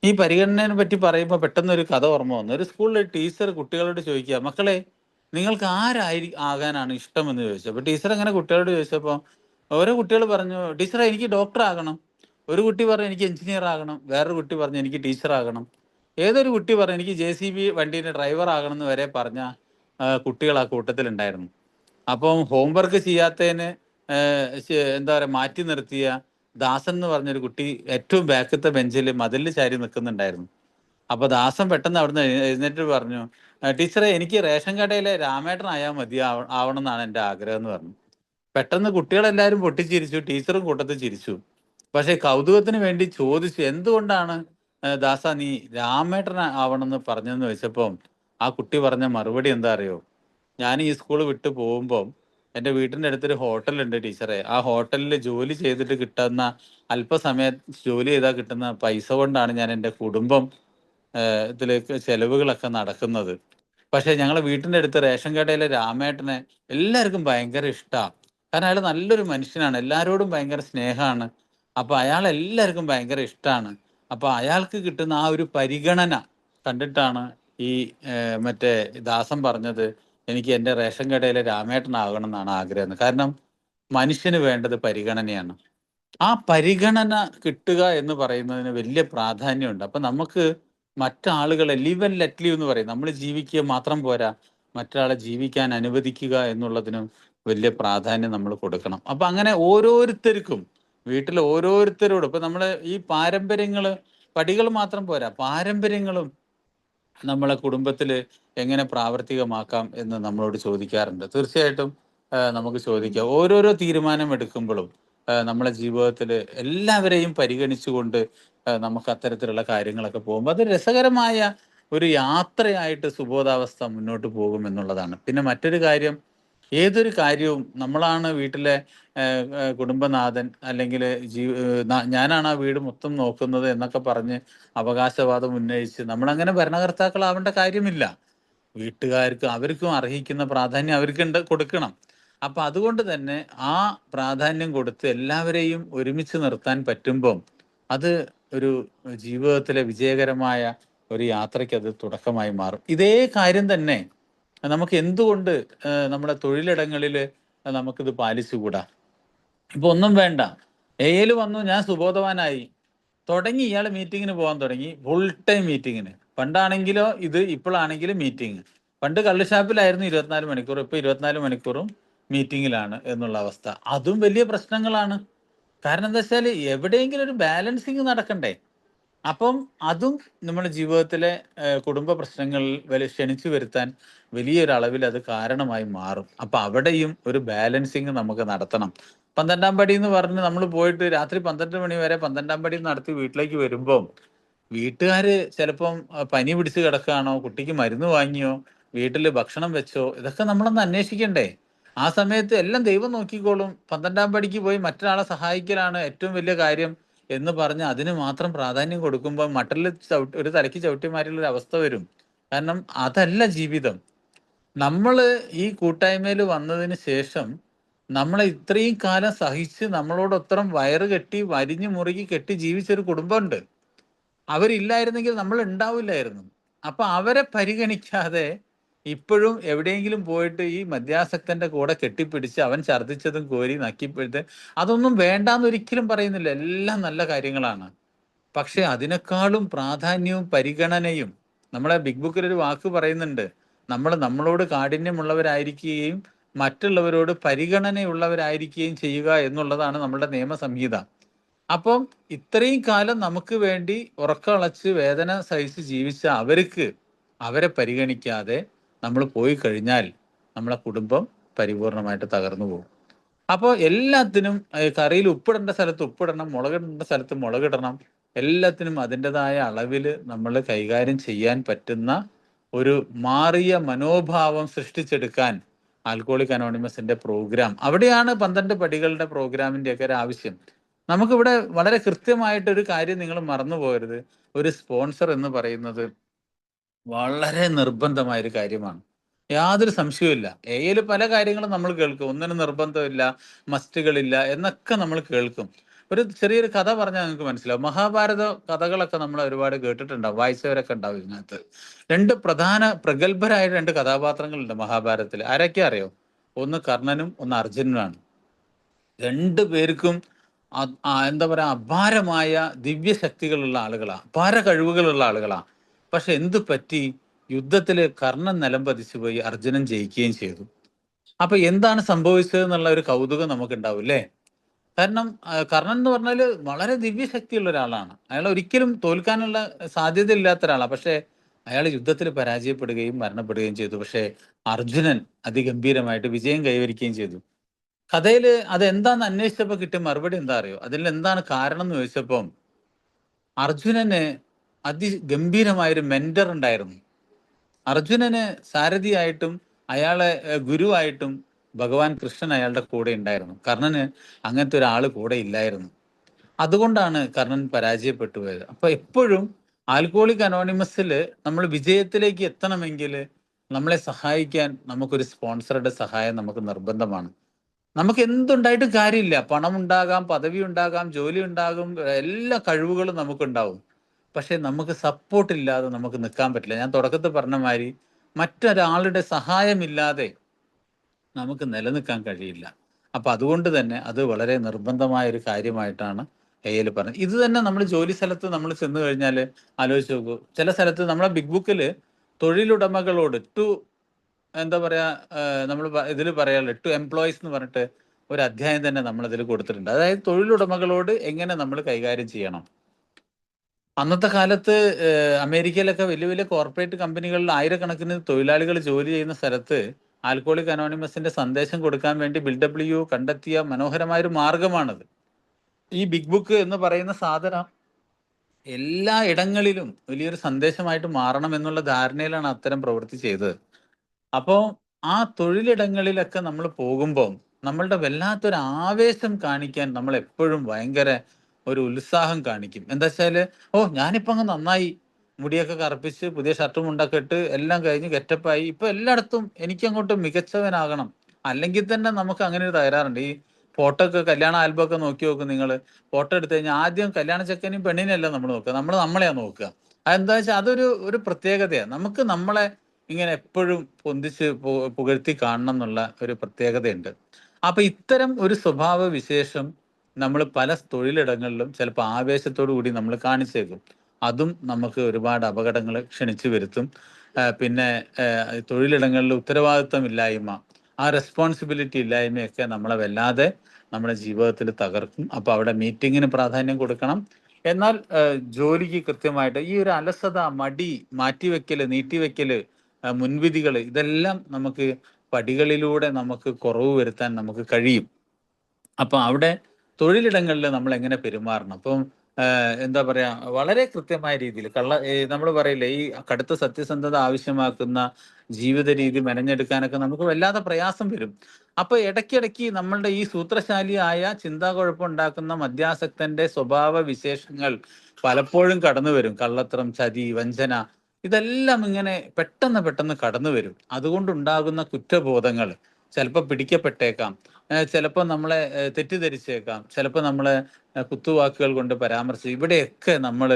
ഈ പരിഗണനയെ പറ്റി പറയുമ്പോൾ പെട്ടെന്ന് ഒരു കഥ ഓർമ്മ വന്നു. ഒരു സ്കൂളിലെ ടീച്ചർ കുട്ടികളോട് ചോദിക്കുക, മക്കളെ നിങ്ങൾക്ക് ആകാനാണ് ഇഷ്ടം എന്ന് ചോദിച്ചു. അപ്പൊ ടീച്ചർ അങ്ങനെ കുട്ടികളോട് ചോദിച്ചപ്പോൾ ഓരോ കുട്ടികൾ പറഞ്ഞു, ടീച്ചറെ എനിക്ക് ഡോക്ടർ ആകണം. ഒരു കുട്ടി പറഞ്ഞു എനിക്ക് എഞ്ചിനീയർ ആകണം. വേറൊരു കുട്ടി പറഞ്ഞു എനിക്ക് ടീച്ചർ ആകണം. ഏതൊരു കുട്ടി പറഞ്ഞു എനിക്ക് JCB വണ്ടീൻ്റെ ഡ്രൈവർ ആകണം എന്ന് വരെ പറഞ്ഞ കുട്ടികൾ ആ കൂട്ടത്തിലുണ്ടായിരുന്നു. അപ്പം ഹോംവർക്ക് ചെയ്യാത്തതിന് എന്താ പറയുക മാറ്റി നിർത്തിയ ദാസൻ എന്ന് പറഞ്ഞൊരു കുട്ടി ഏറ്റവും ബാക്കത്തെ ബെഞ്ചിൽ മതിലിൽ ചാരി നിൽക്കുന്നുണ്ടായിരുന്നു. അപ്പൊ ദാസൻ പെട്ടെന്ന് അവിടുന്ന് എഴുന്നേറ്റ് പറഞ്ഞു, ടീച്ചറെ എനിക്ക് റേഷൻ കടയിലെ രാമേട്ടനായാൽ മതി ആവണം എന്നാണ് എൻ്റെ ആഗ്രഹം എന്ന് പറഞ്ഞു. പെട്ടെന്ന് കുട്ടികളെല്ലാവരും പൊട്ടിച്ചിരിച്ചു, ടീച്ചറും കൂട്ടത്തിൽ ചിരിച്ചു. പക്ഷെ കൗതുകത്തിന് വേണ്ടി ചോദിച്ചു, എന്തുകൊണ്ടാണ് ദാസ നീ രാമേട്ടൻ ആവണമെന്ന് പറഞ്ഞതെന്ന് വെച്ചപ്പം ആ കുട്ടി പറഞ്ഞ മറുപടി എന്താ അറിയോ? ഞാൻ ഈ സ്കൂൾ വിട്ട് പോകുമ്പോൾ എൻ്റെ വീട്ടിൻ്റെ അടുത്തൊരു ഹോട്ടലുണ്ട് ടീച്ചറെ. ആ ഹോട്ടലിൽ ജോലി ചെയ്തിട്ട് കിട്ടുന്ന അല്പസമയം ജോലി ചെയ്താൽ കിട്ടുന്ന പൈസ കൊണ്ടാണ് ഞാൻ എൻ്റെ കുടുംബം ഇതിലേക്ക് ചെലവുകളൊക്കെ നടക്കുന്നത്. പക്ഷെ ഞങ്ങളെ വീട്ടിൻ്റെ അടുത്ത് റേഷൻ കടയിലെ രാമേട്ടനെ എല്ലാവർക്കും ഭയങ്കര ഇഷ്ടമാണ്. കാരണം അയാൾ നല്ലൊരു മനുഷ്യനാണ്, എല്ലാവരോടും ഭയങ്കര സ്നേഹമാണ്. അപ്പൊ അയാൾ എല്ലാവർക്കും ഭയങ്കര ഇഷ്ടമാണ്. അപ്പൊ അയാൾക്ക് കിട്ടുന്ന ആ ഒരു പരിഗണന കണ്ടിട്ടാണ് ഈ മറ്റേ ദാസൻ പറഞ്ഞത് എനിക്ക് എൻ്റെ റേഷൻ കടയിലെ രാമേട്ടനാകണം എന്നാണ് ആഗ്രഹം. കാരണം മനുഷ്യന് വേണ്ടത് പരിഗണനയാണ്. ആ പരിഗണന കിട്ടുക എന്ന് പറയുന്നതിന് വലിയ പ്രാധാന്യമുണ്ട്. അപ്പൊ നമുക്ക് മറ്റാളുകളെ ലിവ് ആൻഡ് ലെറ്റ് ലിവ് എന്ന് പറയും. നമ്മൾ ജീവിക്കുക മാത്രം പോരാ, മറ്റൊരാളെ ജീവിക്കാൻ അനുവദിക്കുക എന്നുള്ളതിനും വലിയ പ്രാധാന്യം നമ്മൾ കൊടുക്കണം. അപ്പൊ അങ്ങനെ ഓരോരുത്തർക്കും വീട്ടിൽ ഓരോരുത്തരോടും ഇപ്പൊ നമ്മള് ഈ പാരമ്പര്യങ്ങള് പടികൾ മാത്രം പോരാ, പാരമ്പര്യങ്ങളും നമ്മളെ കുടുംബത്തിൽ എങ്ങനെ പ്രാവർത്തികമാക്കാം എന്ന് നമ്മളോട് ചോദിക്കാറുണ്ട്. തീർച്ചയായിട്ടും നമുക്ക് ചോദിക്കാം. ഓരോരോ തീരുമാനം എടുക്കുമ്പോഴും നമ്മളെ ജീവിതത്തിൽ എല്ലാവരെയും പരിഗണിച്ചുകൊണ്ട് നമുക്ക് അത്തരത്തിലുള്ള കാര്യങ്ങളൊക്കെ പോകുമ്പോൾ അത് രസകരമായ ഒരു യാത്രയായിട്ട് സുബോധാവസ്ഥ മുന്നോട്ട് പോകും എന്നുള്ളതാണ്. പിന്നെ മറ്റൊരു കാര്യം, ഏതൊരു കാര്യവും നമ്മളാണ് വീട്ടിലെ കുടുംബനാഥൻ അല്ലെങ്കിൽ ഞാനാണ് ആ വീട് മൊത്തം നോക്കുന്നത് എന്നൊക്കെ പറഞ്ഞ് അവകാശവാദം ഉന്നയിച്ച് നമ്മളങ്ങനെ ഭരണകർത്താക്കളാവേണ്ട കാര്യമില്ല. വീട്ടുകാർക്ക് അവർക്കും അർഹിക്കുന്ന പ്രാധാന്യം അവർക്ക് കൊടുക്കണം. അപ്പൊ അതുകൊണ്ട് തന്നെ ആ പ്രാധാന്യം കൊടുത്ത് എല്ലാവരെയും ഒരുമിച്ച് നിർത്താൻ പറ്റുമ്പം അത് ഒരു ജീവിതത്തിലെ വിജയകരമായ ഒരു യാത്രയ്ക്ക് അത് തുടക്കമായി മാറും. ഇതേ കാര്യം തന്നെ നമുക്ക് എന്തുകൊണ്ട് നമ്മുടെ തൊഴിലിടങ്ങളിൽ നമുക്കിത് പാലിച്ചുകൂടാ? ഇപ്പൊ ഒന്നും വേണ്ട, എയിൽ വന്നു, ഞാൻ സുബോധവാനായി, തുടങ്ങി ഇയാൾ മീറ്റിങ്ങിന് പോകാൻ തുടങ്ങി, ഫുൾ ടൈം മീറ്റിങ്ങിന്. പണ്ടാണെങ്കിലോ ഇപ്പോഴാണെങ്കിലും മീറ്റിംഗ്. പണ്ട് കള്ളുഷാപ്പിലായിരുന്നു 24 മണിക്കൂർ, ഇപ്പൊ 24 മണിക്കൂറും മീറ്റിങ്ങിലാണ് എന്നുള്ള അവസ്ഥ. അതും വലിയ പ്രശ്നങ്ങളാണ്. കാരണം എന്താ വെച്ചാൽ എവിടെയെങ്കിലും ഒരു ബാലൻസിങ് നടക്കണ്ടേ? അപ്പം അതും നമ്മുടെ ജീവിതത്തിലെ കുടുംബ പ്രശ്നങ്ങളിൽ ക്ഷണിച്ചു വരുത്താൻ വലിയൊരളവിൽ അത് കാരണമായി മാറും. അപ്പൊ അവിടെയും ഒരു ബാലൻസിങ് നമുക്ക് നടത്തണം. 12-ാം പടി എന്ന് പറഞ്ഞ് നമ്മൾ പോയിട്ട് രാത്രി 12 മണി വരെ 12-ാം പടി നടത്തി വീട്ടിലേക്ക് വരുമ്പോൾ വീട്ടുകാര് ചിലപ്പം പനി പിടിച്ച് കിടക്കുകയാണോ, കുട്ടിക്ക് മരുന്ന് വാങ്ങിയോ, വീട്ടിൽ ഭക്ഷണം വെച്ചോ, ഇതൊക്കെ നമ്മളൊന്ന് അന്വേഷിക്കണ്ടേ? ആ സമയത്ത് എല്ലാം ദൈവം നോക്കിക്കോളും, 12-ാം പടിക്ക് പോയി മറ്റൊരാളെ സഹായിക്കലാണ് ഏറ്റവും വലിയ കാര്യം എന്ന് പറഞ്ഞ് അതിന് മാത്രം പ്രാധാന്യം കൊടുക്കുമ്പോൾ മട്ടലിൽ ഒരു തലയ്ക്ക് ചവിട്ടിമാരിയുള്ള ഒരു അവസ്ഥ വരും. കാരണം അതല്ല ജീവിതം. നമ്മൾ ഈ കൂട്ടായ്മയിൽ വന്നതിന് ശേഷം നമ്മളെ ഇത്രയും കാലം സഹിച്ച് നമ്മളോടൊത്തരം വയറ് കെട്ടി വരിഞ്ഞു മുറുകി കെട്ടി ജീവിച്ചൊരു കുടുംബമുണ്ട്. അവരില്ലായിരുന്നെങ്കിൽ നമ്മൾ ഉണ്ടാവില്ലായിരുന്നു. അപ്പൊ അവരെ പരിഗണിക്കാതെ ഇപ്പോഴും എവിടെയെങ്കിലും പോയിട്ട് ഈ മദ്യാസക്തന്റെ കൂടെ കെട്ടിപ്പിടിച്ച് അവൻ ഛർദ്ദിച്ചതും കോരി നക്കിപ്പിടുത്ത് അതൊന്നും വേണ്ടാന്ന് ഒരിക്കലും പറയുന്നില്ല. എല്ലാം നല്ല കാര്യങ്ങളാണ്. പക്ഷെ അതിനേക്കാളും പ്രാധാന്യവും പരിഗണനയും നമ്മളെ ബിഗ് ബുക്കിൽ ഒരു വാക്ക് പറയുന്നുണ്ട്. നമ്മൾ നമ്മളോട് കാഠിന്യമുള്ളവരായിരിക്കുകയും മറ്റുള്ളവരോട് പരിഗണനയുള്ളവരായിരിക്കുകയും ചെയ്യുക എന്നുള്ളതാണ് നമ്മുടെ നിയമസംഹിത. അപ്പം ഇത്രയും കാലം നമുക്ക് വേണ്ടി ഉറക്കളച്ച് വേദന സഹിച്ച് ജീവിച്ച അവരെ പരിഗണിക്കാതെ നമ്മൾ പോയി കഴിഞ്ഞാൽ നമ്മളെ കുടുംബം പരിപൂർണമായിട്ട് തകർന്നു പോകും. അപ്പോൾ എല്ലാത്തിനും കറിയിൽ ഉപ്പിടേണ്ട സ്ഥലത്ത് ഉപ്പിടണം, മുളകിടേണ്ട സ്ഥലത്ത് മുളകിടണം. എല്ലാത്തിനും അതിൻ്റെതായ അളവിൽ നമ്മൾ കൈകാര്യം ചെയ്യാൻ പറ്റുന്ന ഒരു മാറിയ മനോഭാവം സൃഷ്ടിച്ചെടുക്കാൻ ആൽക്കോളിക് അനോണിമസിന്റെ പ്രോഗ്രാം, അവിടെയാണ് 12 പടികളുടെ പ്രോഗ്രാമിന്റെ ഒക്കെ ഒരു ആവശ്യം. നമുക്കിവിടെ വളരെ കൃത്യമായിട്ടൊരു കാര്യം നിങ്ങൾ മറന്നു പോകരുത്. ഒരു സ്പോൺസർ എന്ന് പറയുന്നത് വളരെ നിർബന്ധമായ ഒരു കാര്യമാണ്. യാതൊരു സംശയവുമില്ല. എയിൽ പല കാര്യങ്ങളും നമ്മൾ കേൾക്കും. ഒന്നിനും നിർബന്ധമില്ല, മസ്റ്റുകളില്ല എന്നൊക്കെ നമ്മൾ കേൾക്കും. ഒരു ചെറിയൊരു കഥ പറഞ്ഞാൽ നിങ്ങൾക്ക് മനസ്സിലാവും. മഹാഭാരത കഥകളൊക്കെ നമ്മൾ ഒരുപാട് കേട്ടിട്ടുണ്ടാവും, വായിച്ചവരൊക്കെ ഉണ്ടാവും. ഇതിനകത്ത് പ്രഗത്ഭരായ 2 കഥാപാത്രങ്ങളുണ്ട് മഹാഭാരതത്തിൽ. ആരൊക്കെ അറിയോ? ഒന്ന് കർണനും ഒന്ന് അർജുനനുമാണ്. 2 പേർക്കും എന്താ പറയാ, അപാരമായ ദിവ്യശക്തികളുള്ള ആളുകളാ, അപാര കഴിവുകളുള്ള ആളുകളാ. പക്ഷെ എന്തു പറ്റി? യുദ്ധത്തില് കർണൻ നിലം പതിച്ചു പോയി, അർജുനൻ ജയിക്കുകയും ചെയ്തു. അപ്പൊ എന്താണ് സംഭവിച്ചത് എന്നുള്ള ഒരു കൗതുകം നമുക്ക് ഉണ്ടാവും അല്ലേ? കാരണം കർണൻ എന്ന് പറഞ്ഞാല് വളരെ ദിവ്യശക്തിയുള്ള ഒരാളാണ്. അയാൾ ഒരിക്കലും തോൽക്കാനുള്ള സാധ്യത ഇല്ലാത്ത ഒരാളാണ്. പക്ഷെ അയാൾ യുദ്ധത്തിൽ പരാജയപ്പെടുകയും മരണപ്പെടുകയും ചെയ്തു. പക്ഷെ അർജുനൻ അതിഗംഭീരമായിട്ട് വിജയം കൈവരിക്കുകയും ചെയ്തു. കഥയില് അതെന്താന്ന് അന്വേഷിച്ചപ്പോ കിട്ടിയ മറുപടി എന്താ അറിയോ? അതിൽ എന്താണ് കാരണം എന്ന് ചോദിച്ചപ്പം അർജുനന് അതിഗംഭീരമായൊരു മെന്റർ ഉണ്ടായിരുന്നു. അർജുനന് സാരഥിയായിട്ടും അയാളെ ഗുരുവായിട്ടും ഭഗവാൻ കൃഷ്ണൻ അയാളുടെ കൂടെ ഉണ്ടായിരുന്നു. കർണന് അങ്ങനത്തെ ഒരാൾ കൂടെ ഇല്ലായിരുന്നു. അതുകൊണ്ടാണ് കർണൻ പരാജയപ്പെട്ടു പോയത്. അപ്പൊ എപ്പോഴും ആൽക്കോളിക് അനോണിമസിൽ നമ്മൾ വിജയത്തിലേക്ക് എത്തണമെങ്കിൽ നമ്മളെ സഹായിക്കാൻ നമുക്കൊരു സ്പോൺസറുടെ സഹായം നമുക്ക് നിർബന്ധമാണ്. നമുക്ക് എന്തുണ്ടായിട്ടും കാര്യമില്ല. പണം ഉണ്ടാകാം, പദവി ഉണ്ടാകാം, ജോലി ഉണ്ടാകും, എല്ലാ കഴിവുകളും നമുക്കുണ്ടാവും. പക്ഷെ നമുക്ക് സപ്പോർട്ട് ഇല്ലാതെ നമുക്ക് നിൽക്കാൻ പറ്റില്ല. ഞാൻ തുടക്കത്തിൽ പറഞ്ഞ മാതിരി മറ്റൊരാളുടെ സഹായമില്ലാതെ നമുക്ക് നിലനിൽക്കാൻ കഴിയില്ല. അപ്പൊ അതുകൊണ്ട് തന്നെ അത് വളരെ നിർബന്ധമായ ഒരു കാര്യമായിട്ടാണ് എയിൽ പറഞ്ഞത്. ഇത് തന്നെ നമ്മൾ ജോലി സ്ഥലത്ത് നമ്മൾ ചെന്ന് കഴിഞ്ഞാൽ ആലോചിച്ച് നോക്കൂ. ചില സ്ഥലത്ത് നമ്മളെ ബിഗ് ബുക്കിൽ തൊഴിലുടമകളോട് എന്താ പറയാ, നമ്മൾ ഇതിൽ പറയാറുണ്ട് ടു എംപ്ലോയീസ് എന്ന് പറഞ്ഞിട്ട് ഒരു അധ്യായം തന്നെ നമ്മൾ ഇതിൽ കൊടുത്തിട്ടുണ്ട്. അതായത് തൊഴിലുടമകളോട് എങ്ങനെ നമ്മൾ കൈകാര്യം ചെയ്യണം. അന്നത്തെ കാലത്ത് അമേരിക്കയിലൊക്കെ വലിയ വലിയ കോർപ്പറേറ്റ് കമ്പനികളിൽ ആയിരക്കണക്കിന് തൊഴിലാളികൾ ജോലി ചെയ്യുന്ന സ്ഥലത്ത് ആൽക്കോളിക് അനോണിമസിന്റെ സന്ദേശം കൊടുക്കാൻ വേണ്ടി ബിൽഡബ്ല്യു കണ്ടെത്തിയ മനോഹരമായൊരു മാർഗമാണത്. ഈ ബിഗ് ബുക്ക് എന്ന് പറയുന്ന സാധനം എല്ലാ ഇടങ്ങളിലും വലിയൊരു സന്ദേശമായിട്ട് മാറണം എന്നുള്ള ധാരണയിലാണ് അത്തരം പ്രവൃത്തി ചെയ്തത്. അപ്പോൾ ആ തൊഴിലിടങ്ങളിലൊക്കെ നമ്മൾ പോകുമ്പോൾ നമ്മളുടെ വല്ലാത്തൊരു ആവേശം കാണിക്കാൻ നമ്മൾ എപ്പോഴും ഭയങ്കര ഒരു ഉത്സാഹം കാണിക്കും. എന്താ വെച്ചാല്, ഓ ഞാനിപ്പോ അങ്ങ് നന്നായി, മുടിയൊക്കെ കറുപ്പിച്ച് പുതിയ ഷർട്ടും മുണ്ടൊക്കെ ഇട്ട് എല്ലാം കഴിഞ്ഞ് ഗെറ്റപ്പായി, ഇപ്പൊ എല്ലായിടത്തും എനിക്കങ്ങോട്ട് മികച്ചവനാകണം. അല്ലെങ്കിൽ തന്നെ നമുക്ക് അങ്ങനെ ഒരു തകരാറുണ്ട്. ഈ ഫോട്ടോ ഒക്കെ, കല്യാണ ആൽബം ഒക്കെ നോക്കി നോക്കും നിങ്ങൾ. ഫോട്ടോ എടുത്തു കഴിഞ്ഞാൽ ആദ്യം കല്യാണ ചെക്കനെയും പെണ്ണിനെയല്ല നമ്മൾ നോക്കുക, നമ്മളെയാ നോക്കുക. അതെന്താ വെച്ചാൽ അതൊരു ഒരു പ്രത്യേകതയാണ്. നമുക്ക് നമ്മളെ ഇങ്ങനെ എപ്പോഴും പൊന്തിച്ച് പുകഴ്ത്തി കാണണം എന്നുള്ള ഒരു പ്രത്യേകതയുണ്ട്. അപ്പൊ ഇത്തരം ഒരു സ്വഭാവ വിശേഷം നമ്മൾ പല തൊഴിലിടങ്ങളിലും ചിലപ്പോൾ ആവേശത്തോടു കൂടി നമ്മൾ കാണിച്ചേക്കും. അതും നമുക്ക് ഒരുപാട് അപകടങ്ങൾ ക്ഷണിച്ചു വരുത്തും. പിന്നെ തൊഴിലിടങ്ങളിൽ ഉത്തരവാദിത്വം ഇല്ലായ്മ, ആ റെസ്പോൺസിബിലിറ്റി ഇല്ലായ്മയൊക്കെ നമ്മളെ വല്ലാതെ നമ്മുടെ ജീവിതത്തിൽ തകർക്കും. അപ്പൊ അവിടെ മീറ്റിങ്ങിന് പ്രാധാന്യം കൊടുക്കണം. എന്നാൽ ജോലിക്ക് കൃത്യമായിട്ട് ഈ ഒരു അലസത, മടി, മാറ്റിവെക്കല്, നീട്ടിവെക്കല്, മുൻവിധികൾ, ഇതെല്ലാം നമുക്ക് പടികളിലൂടെ നമുക്ക് കുറവ് വരുത്താൻ നമുക്ക് കഴിയും. അപ്പൊ അവിടെ തൊഴിലിടങ്ങളിൽ നമ്മൾ എങ്ങനെ പെരുമാറണം? അപ്പം എന്താ പറയാ, വളരെ കൃത്യമായ രീതിയിൽ നമ്മൾ പറയില്ലേ, ഈ കടുത്ത സത്യസന്ധത ആവശ്യമാക്കുന്ന ജീവിത രീതി മെനഞ്ഞെടുക്കാനൊക്കെ നമുക്ക് വല്ലാതെ പ്രയാസം വരും. അപ്പൊ ഇടയ്ക്കിടയ്ക്ക് നമ്മളുടെ ഈ സൂത്രശാലിയായ ചിന്താകുഴപ്പം ഉണ്ടാക്കുന്ന മദ്യാസക്തന്റെ സ്വഭാവ വിശേഷങ്ങൾ പലപ്പോഴും കടന്നു വരും. കള്ളത്തരം, ചതി, വഞ്ചന, ഇതെല്ലാം ഇങ്ങനെ പെട്ടെന്ന് പെട്ടെന്ന് കടന്നു വരും. അതുകൊണ്ടുണ്ടാകുന്ന കുറ്റബോധങ്ങൾ ചിലപ്പോൾ പിടിക്കപ്പെട്ടേക്കാം, ചിലപ്പോൾ നമ്മളെ തെറ്റിദ്ധരിച്ചേക്കാം, ചിലപ്പോൾ നമ്മളെ കുത്തുവാക്കുകൾ കൊണ്ട് പരാമർശിച്ച് ഇവിടെയൊക്കെ നമ്മൾ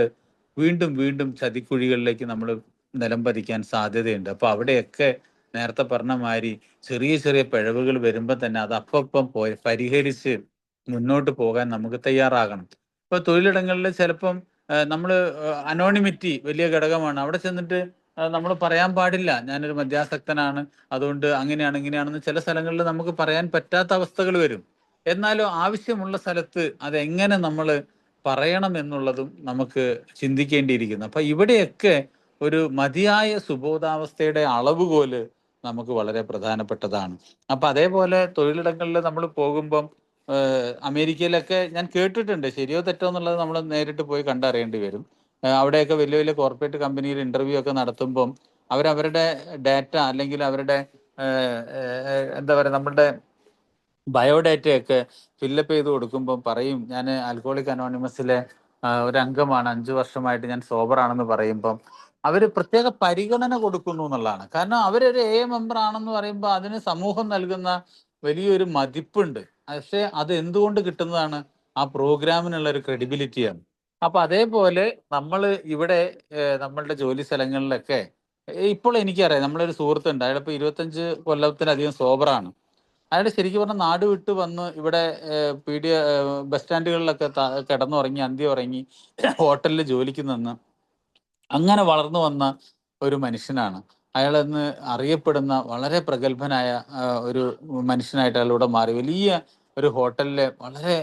വീണ്ടും വീണ്ടും ചതിക്കുഴികളിലേക്ക് നമ്മൾ നിലം പതിക്കാൻ സാധ്യതയുണ്ട്. അപ്പോൾ അവിടെയൊക്കെ നേരത്തെ പറഞ്ഞ മാതിരി ചെറിയ ചെറിയ പിഴവുകൾ വരുമ്പോൾ തന്നെ അത് അപ്പം പോയി പരിഹരിച്ച് മുന്നോട്ട് പോകാൻ നമുക്ക് തയ്യാറാകണം. ഇപ്പോൾ തൊഴിലിടങ്ങളിൽ ചിലപ്പം നമ്മൾ അനോണിമിറ്റി വലിയ ഘടകമാണ്. അവിടെ ചെന്നിട്ട് നമ്മൾ പറയാൻ പാടില്ല ഞാനൊരു മദ്യാസക്തനാണ്, അതുകൊണ്ട് അങ്ങനെയാണ് ഇങ്ങനെയാണെന്ന് ചില സ്ഥലങ്ങളിൽ നമുക്ക് പറയാൻ പറ്റാത്ത അവസ്ഥകൾ വരും. എന്നാലും ആവശ്യമുള്ള സ്ഥലത്ത് അതെങ്ങനെ നമ്മൾ പറയണം എന്നുള്ളതും നമുക്ക് ചിന്തിക്കേണ്ടിയിരിക്കുന്നു. അപ്പൊ ഇവിടെയൊക്കെ ഒരു മതിയായ സുബോധാവസ്ഥയുടെ അളവുകോല് നമുക്ക് വളരെ പ്രധാനപ്പെട്ടതാണ്. അപ്പൊ അതേപോലെ തൊഴിലിടങ്ങളിൽ നമ്മൾ പോകുമ്പം അമേരിക്കയിലൊക്കെ ഞാൻ കേട്ടിട്ടുണ്ട്, ശരിയോ തെറ്റോ എന്നുള്ളത് നമ്മൾ നേരിട്ട് പോയി കണ്ടറിയേണ്ടി വരും. അവിടെയൊക്കെ വലിയ വലിയ കോർപ്പറേറ്റ് കമ്പനിയിൽ ഇന്റർവ്യൂ ഒക്കെ നടത്തുമ്പം അവരവരുടെ ഡാറ്റ അല്ലെങ്കിൽ അവരുടെ എന്താ പറയുക നമ്മളുടെ ബയോഡാറ്റയൊക്കെ ഫില്ലപ്പ് ചെയ്ത് കൊടുക്കുമ്പോൾ പറയും ഞാൻ ആൽക്കഹോളിക് അനോണിമസിലെ ഒരു അംഗമാണ്, 5 വർഷമായിട്ട് ഞാൻ സോബറാണെന്ന് പറയുമ്പം അവർ പ്രത്യേക പരിഗണന കൊടുക്കുന്നു എന്നുള്ളതാണ്. കാരണം അവരൊരു മെമ്പർ ആണെന്ന് പറയുമ്പോൾ അതിന് സമൂഹം നൽകുന്ന വലിയൊരു മതിപ്പുണ്ട്. പക്ഷെ അത് എന്തുകൊണ്ട് കിട്ടുന്നതാണ്? ആ പ്രോഗ്രാമിനുള്ള ഒരു ക്രെഡിബിലിറ്റിയാണ്. അപ്പൊ അതേപോലെ നമ്മൾ ഇവിടെ നമ്മളുടെ ജോലി സ്ഥലങ്ങളിലൊക്കെ ഇപ്പോൾ എനിക്കറിയാം, നമ്മളൊരു സുഹൃത്തുണ്ട്, അയാളിപ്പോൾ 25 കൊല്ലത്തിലധികം സോബറാണ്. അയാൾ ശരിക്കും പറഞ്ഞാൽ നാട് വിട്ട് വന്ന് ഇവിടെ ബസ് സ്റ്റാൻഡുകളിലൊക്കെ കിടന്നുറങ്ങി, അന്ത്യം ഉറങ്ങി, ഹോട്ടലിൽ ജോലിക്ക് നിന്ന് അങ്ങനെ വളർന്നു വന്ന ഒരു മനുഷ്യനാണ്. അയാൾ ഇന്ന് അറിയപ്പെടുന്ന വളരെ പ്രഗത്ഭനായ ഒരു മനുഷ്യനായിട്ട് അയാളിവിടെ മാറി. വലിയ ഒരു ഹോട്ടലിലെ വളരെ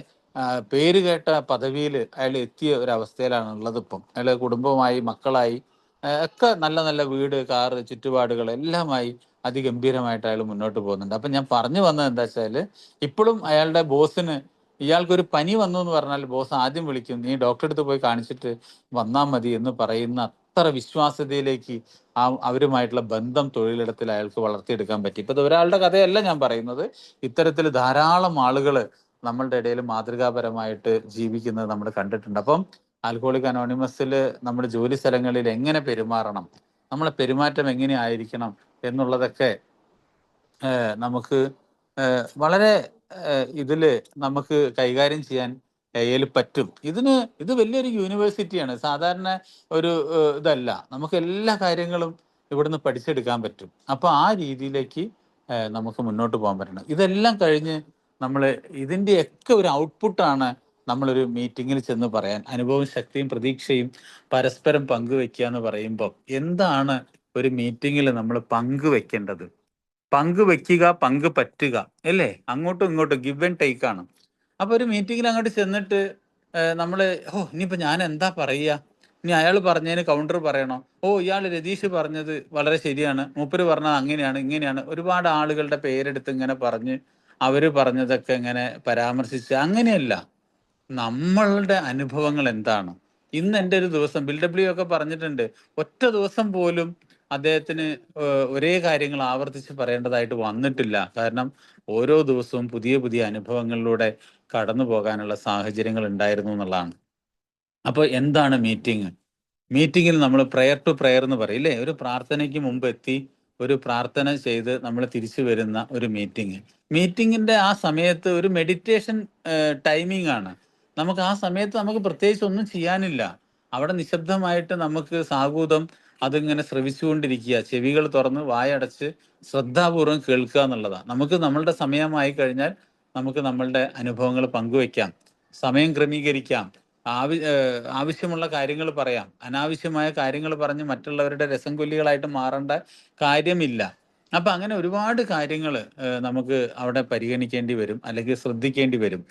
പേര് കേട്ട പദവിയിൽ അയാൾ എത്തിയ ഒരു അവസ്ഥയിലാണ് ഉള്ളത്. ഇപ്പം അയാൾ കുടുംബമായി, മക്കളായി, ഒക്കെ നല്ല നല്ല വീട്, കാറ്, ചുറ്റുപാടുകൾ എല്ലാമായി അതിഗംഭീരമായിട്ട് അയാൾ മുന്നോട്ട് പോകുന്നുണ്ട്. അപ്പം ഞാൻ പറഞ്ഞു വന്നത് എന്താ വെച്ചാൽ, ഇപ്പോഴും അയാളുടെ ബോസിന് ഇയാൾക്കൊരു പനി വന്നു എന്ന് പറഞ്ഞാൽ ബോസ് ആദ്യം വിളിക്കും, നീ ഡോക്ടറെ അടുത്ത് പോയി കാണിച്ചിട്ട് വന്നാൽ മതി എന്ന് പറയുന്ന അത്ര വിശ്വാസ്യതയിലേക്ക് അവരുമായിട്ടുള്ള ബന്ധം തൊഴിലിടത്തിൽ അയാൾക്ക് വളർത്തിയെടുക്കാൻ പറ്റി. ഇപ്പൊ ഇത് ഒരാളുടെ കഥയല്ല ഞാൻ പറയുന്നത്, ഇത്തരത്തിൽ ധാരാളം ആളുകൾ നമ്മളുടെ ഇടയിൽ മാതൃകാപരമായിട്ട് ജീവിക്കുന്നത് നമ്മൾ കണ്ടിട്ടുണ്ട്. അപ്പം ആൽക്കഹോളിക് അനോണിമസിൽ നമ്മുടെ ജോലി സ്ഥലങ്ങളിൽ എങ്ങനെ പെരുമാറണം, നമ്മളെ പെരുമാറ്റം എങ്ങനെ ആയിരിക്കണം എന്നുള്ളതൊക്കെ നമുക്ക് വളരെ ഇതില് നമുക്ക് കൈകാര്യം ചെയ്യാൻ പറ്റും. ഇത് വലിയൊരു യൂണിവേഴ്സിറ്റിയാണ്, സാധാരണ ഒരു ഇതല്ല. നമുക്ക് എല്ലാ കാര്യങ്ങളും ഇവിടുന്ന് പഠിച്ചെടുക്കാൻ പറ്റും. അപ്പൊ ആ രീതിയിലേക്ക് നമുക്ക് മുന്നോട്ട് പോകാൻ പറ്റണം. ഇതെല്ലാം കഴിഞ്ഞ് നമ്മൾ ഇതിൻ്റെയൊക്കെ ഒരു ഔട്ട്പുട്ടാണ് നമ്മളൊരു മീറ്റിങ്ങിൽ ചെന്ന് പറയാൻ. അനുഭവവും ശക്തിയും പ്രതീക്ഷയും പരസ്പരം പങ്കുവെക്കുക എന്ന് പറയുമ്പോൾ എന്താണ് ഒരു മീറ്റിങ്ങിൽ നമ്മൾ പങ്കുവെക്കേണ്ടത്? പങ്കുവെക്കുക, പങ്ക് പറ്റുക, അല്ലേ? അങ്ങോട്ടും ഇങ്ങോട്ടും ഗിവ് ആൻഡ് ടേക്ക് ആണ്. അപ്പൊ ഒരു മീറ്റിങ്ങിൽ അങ്ങോട്ട് ചെന്നിട്ട് നമ്മള് ഇനിയിപ്പോ ഞാൻ എന്താ പറയുക, ഇനി അയാൾ പറഞ്ഞതിന് കൗണ്ടർ പറയണോ, ഇയാൾ രതീഷ് പറഞ്ഞത് വളരെ ശരിയാണ്, മൂപ്പര് പറഞ്ഞത് അങ്ങനെയാണ് ഇങ്ങനെയാണ്, ഒരുപാട് ആളുകളുടെ പേരെടുത്ത് ഇങ്ങനെ പറഞ്ഞ് അവര് പറഞ്ഞതൊക്കെ ഇങ്ങനെ പരാമർശിച്ച്, അങ്ങനെയല്ല. നമ്മളുടെ അനുഭവങ്ങൾ എന്താണ്? ഇന്ന് എൻ്റെ ഒരു ദിവസം ബിൽഡബ്ല്യു ഒക്കെ പറഞ്ഞിട്ടുണ്ട്, ഒറ്റ ദിവസം പോലും അദ്ദേഹത്തിന് ഒരേ കാര്യങ്ങൾ ആവർത്തിച്ച് പറയേണ്ടതായിട്ട് വന്നിട്ടില്ല. കാരണം ഓരോ ദിവസവും പുതിയ പുതിയ അനുഭവങ്ങളിലൂടെ കടന്നു പോകാനുള്ള സാഹചര്യങ്ങൾ ഉണ്ടായിരുന്നു എന്നുള്ളതാണ്. അപ്പോൾ എന്താണ് മീറ്റിംഗ്? മീറ്റിങ്ങിൽ നമ്മൾ പ്രയർ ടു പ്രയർ എന്ന് പറയില്ലേ, ഒരു പ്രാർത്ഥനയ്ക്ക് മുമ്പ് എത്തി ഒരു പ്രാർത്ഥന ചെയ്ത് നമ്മൾ തിരിച്ചു വരുന്ന ഒരു മീറ്റിങ്ങിന്റെ ആ സമയത്ത് ഒരു മെഡിറ്റേഷൻ ടൈമിംഗ് ആണ്. നമുക്ക് ആ സമയത്ത് നമുക്ക് പ്രത്യേകിച്ച് ഒന്നും ചെയ്യാനില്ല. അവിടെ നിശബ്ദമായിട്ട് നമുക്ക് സാഗൂതം അതിങ്ങനെ ശ്രവിച്ചുകൊണ്ടിരിക്കുക, ചെവികൾ തുറന്ന് വായടച്ച് ശ്രദ്ധാപൂർവം കേൾക്കുക എന്നുള്ളതാണ്. നമുക്ക് നമ്മളുടെ സമയമായി കഴിഞ്ഞാൽ നമുക്ക് നമ്മളുടെ അനുഭവങ്ങൾ പങ്കുവെക്കാം, സമയം ക്രമീകരിക്കാം, ആവശ്യമുള്ള കാര്യങ്ങൾ പറയാം. അനാവശ്യമായ കാര്യങ്ങൾ പറഞ്ഞ് മറ്റുള്ളവരുടെ രസം കൊല്ലികളായിട്ട് മാറേണ്ട കാര്യമില്ല. അപ്പൊ അങ്ങനെ ഒരുപാട് കാര്യങ്ങൾ നമുക്ക് അവിടെ പരിഗണിക്കേണ്ടി വരും, അല്ലെങ്കിൽ ശ്രദ്ധിക്കേണ്ടി വരും.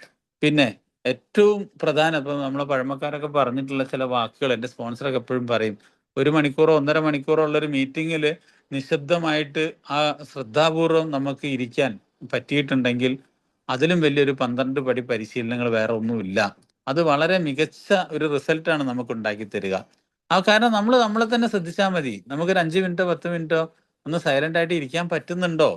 പിന്നെ ഏറ്റവും പ്രധാനം, ഇപ്പൊ നമ്മളെ പഴമക്കാരൊക്കെ പറഞ്ഞിട്ടുള്ള ചില വാക്കുകൾ എൻ്റെ സ്പോൺസറൊക്കെ എപ്പോഴും പറയും, 1 മണിക്കൂറോ 1.5 മണിക്കൂറോ ഉള്ളൊരു മീറ്റിങ്ങിൽ നിശബ്ദമായിട്ട് ആ ശ്രദ്ധാപൂർവം നമുക്ക് ഇരിക്കാൻ പറ്റിയിട്ടുണ്ടെങ്കിൽ അതിലും വലിയൊരു 12 പടി പരിശീലനങ്ങൾ വേറെ ഒന്നുമില്ല. അത് വളരെ മികച്ച ഒരു റിസൾട്ടാണ് നമുക്ക് ഉണ്ടാക്കി തരിക. കാരണം നമ്മൾ നമ്മളെ തന്നെ ശ്രദ്ധിച്ചാൽ മതി. നമുക്കൊരു 5 മിനിറ്റോ 10 മിനിറ്റോ ഒന്ന് സൈലന്റ് ആയിട്ട് ഇരിക്കാൻ പറ്റുന്നുണ്ടോ?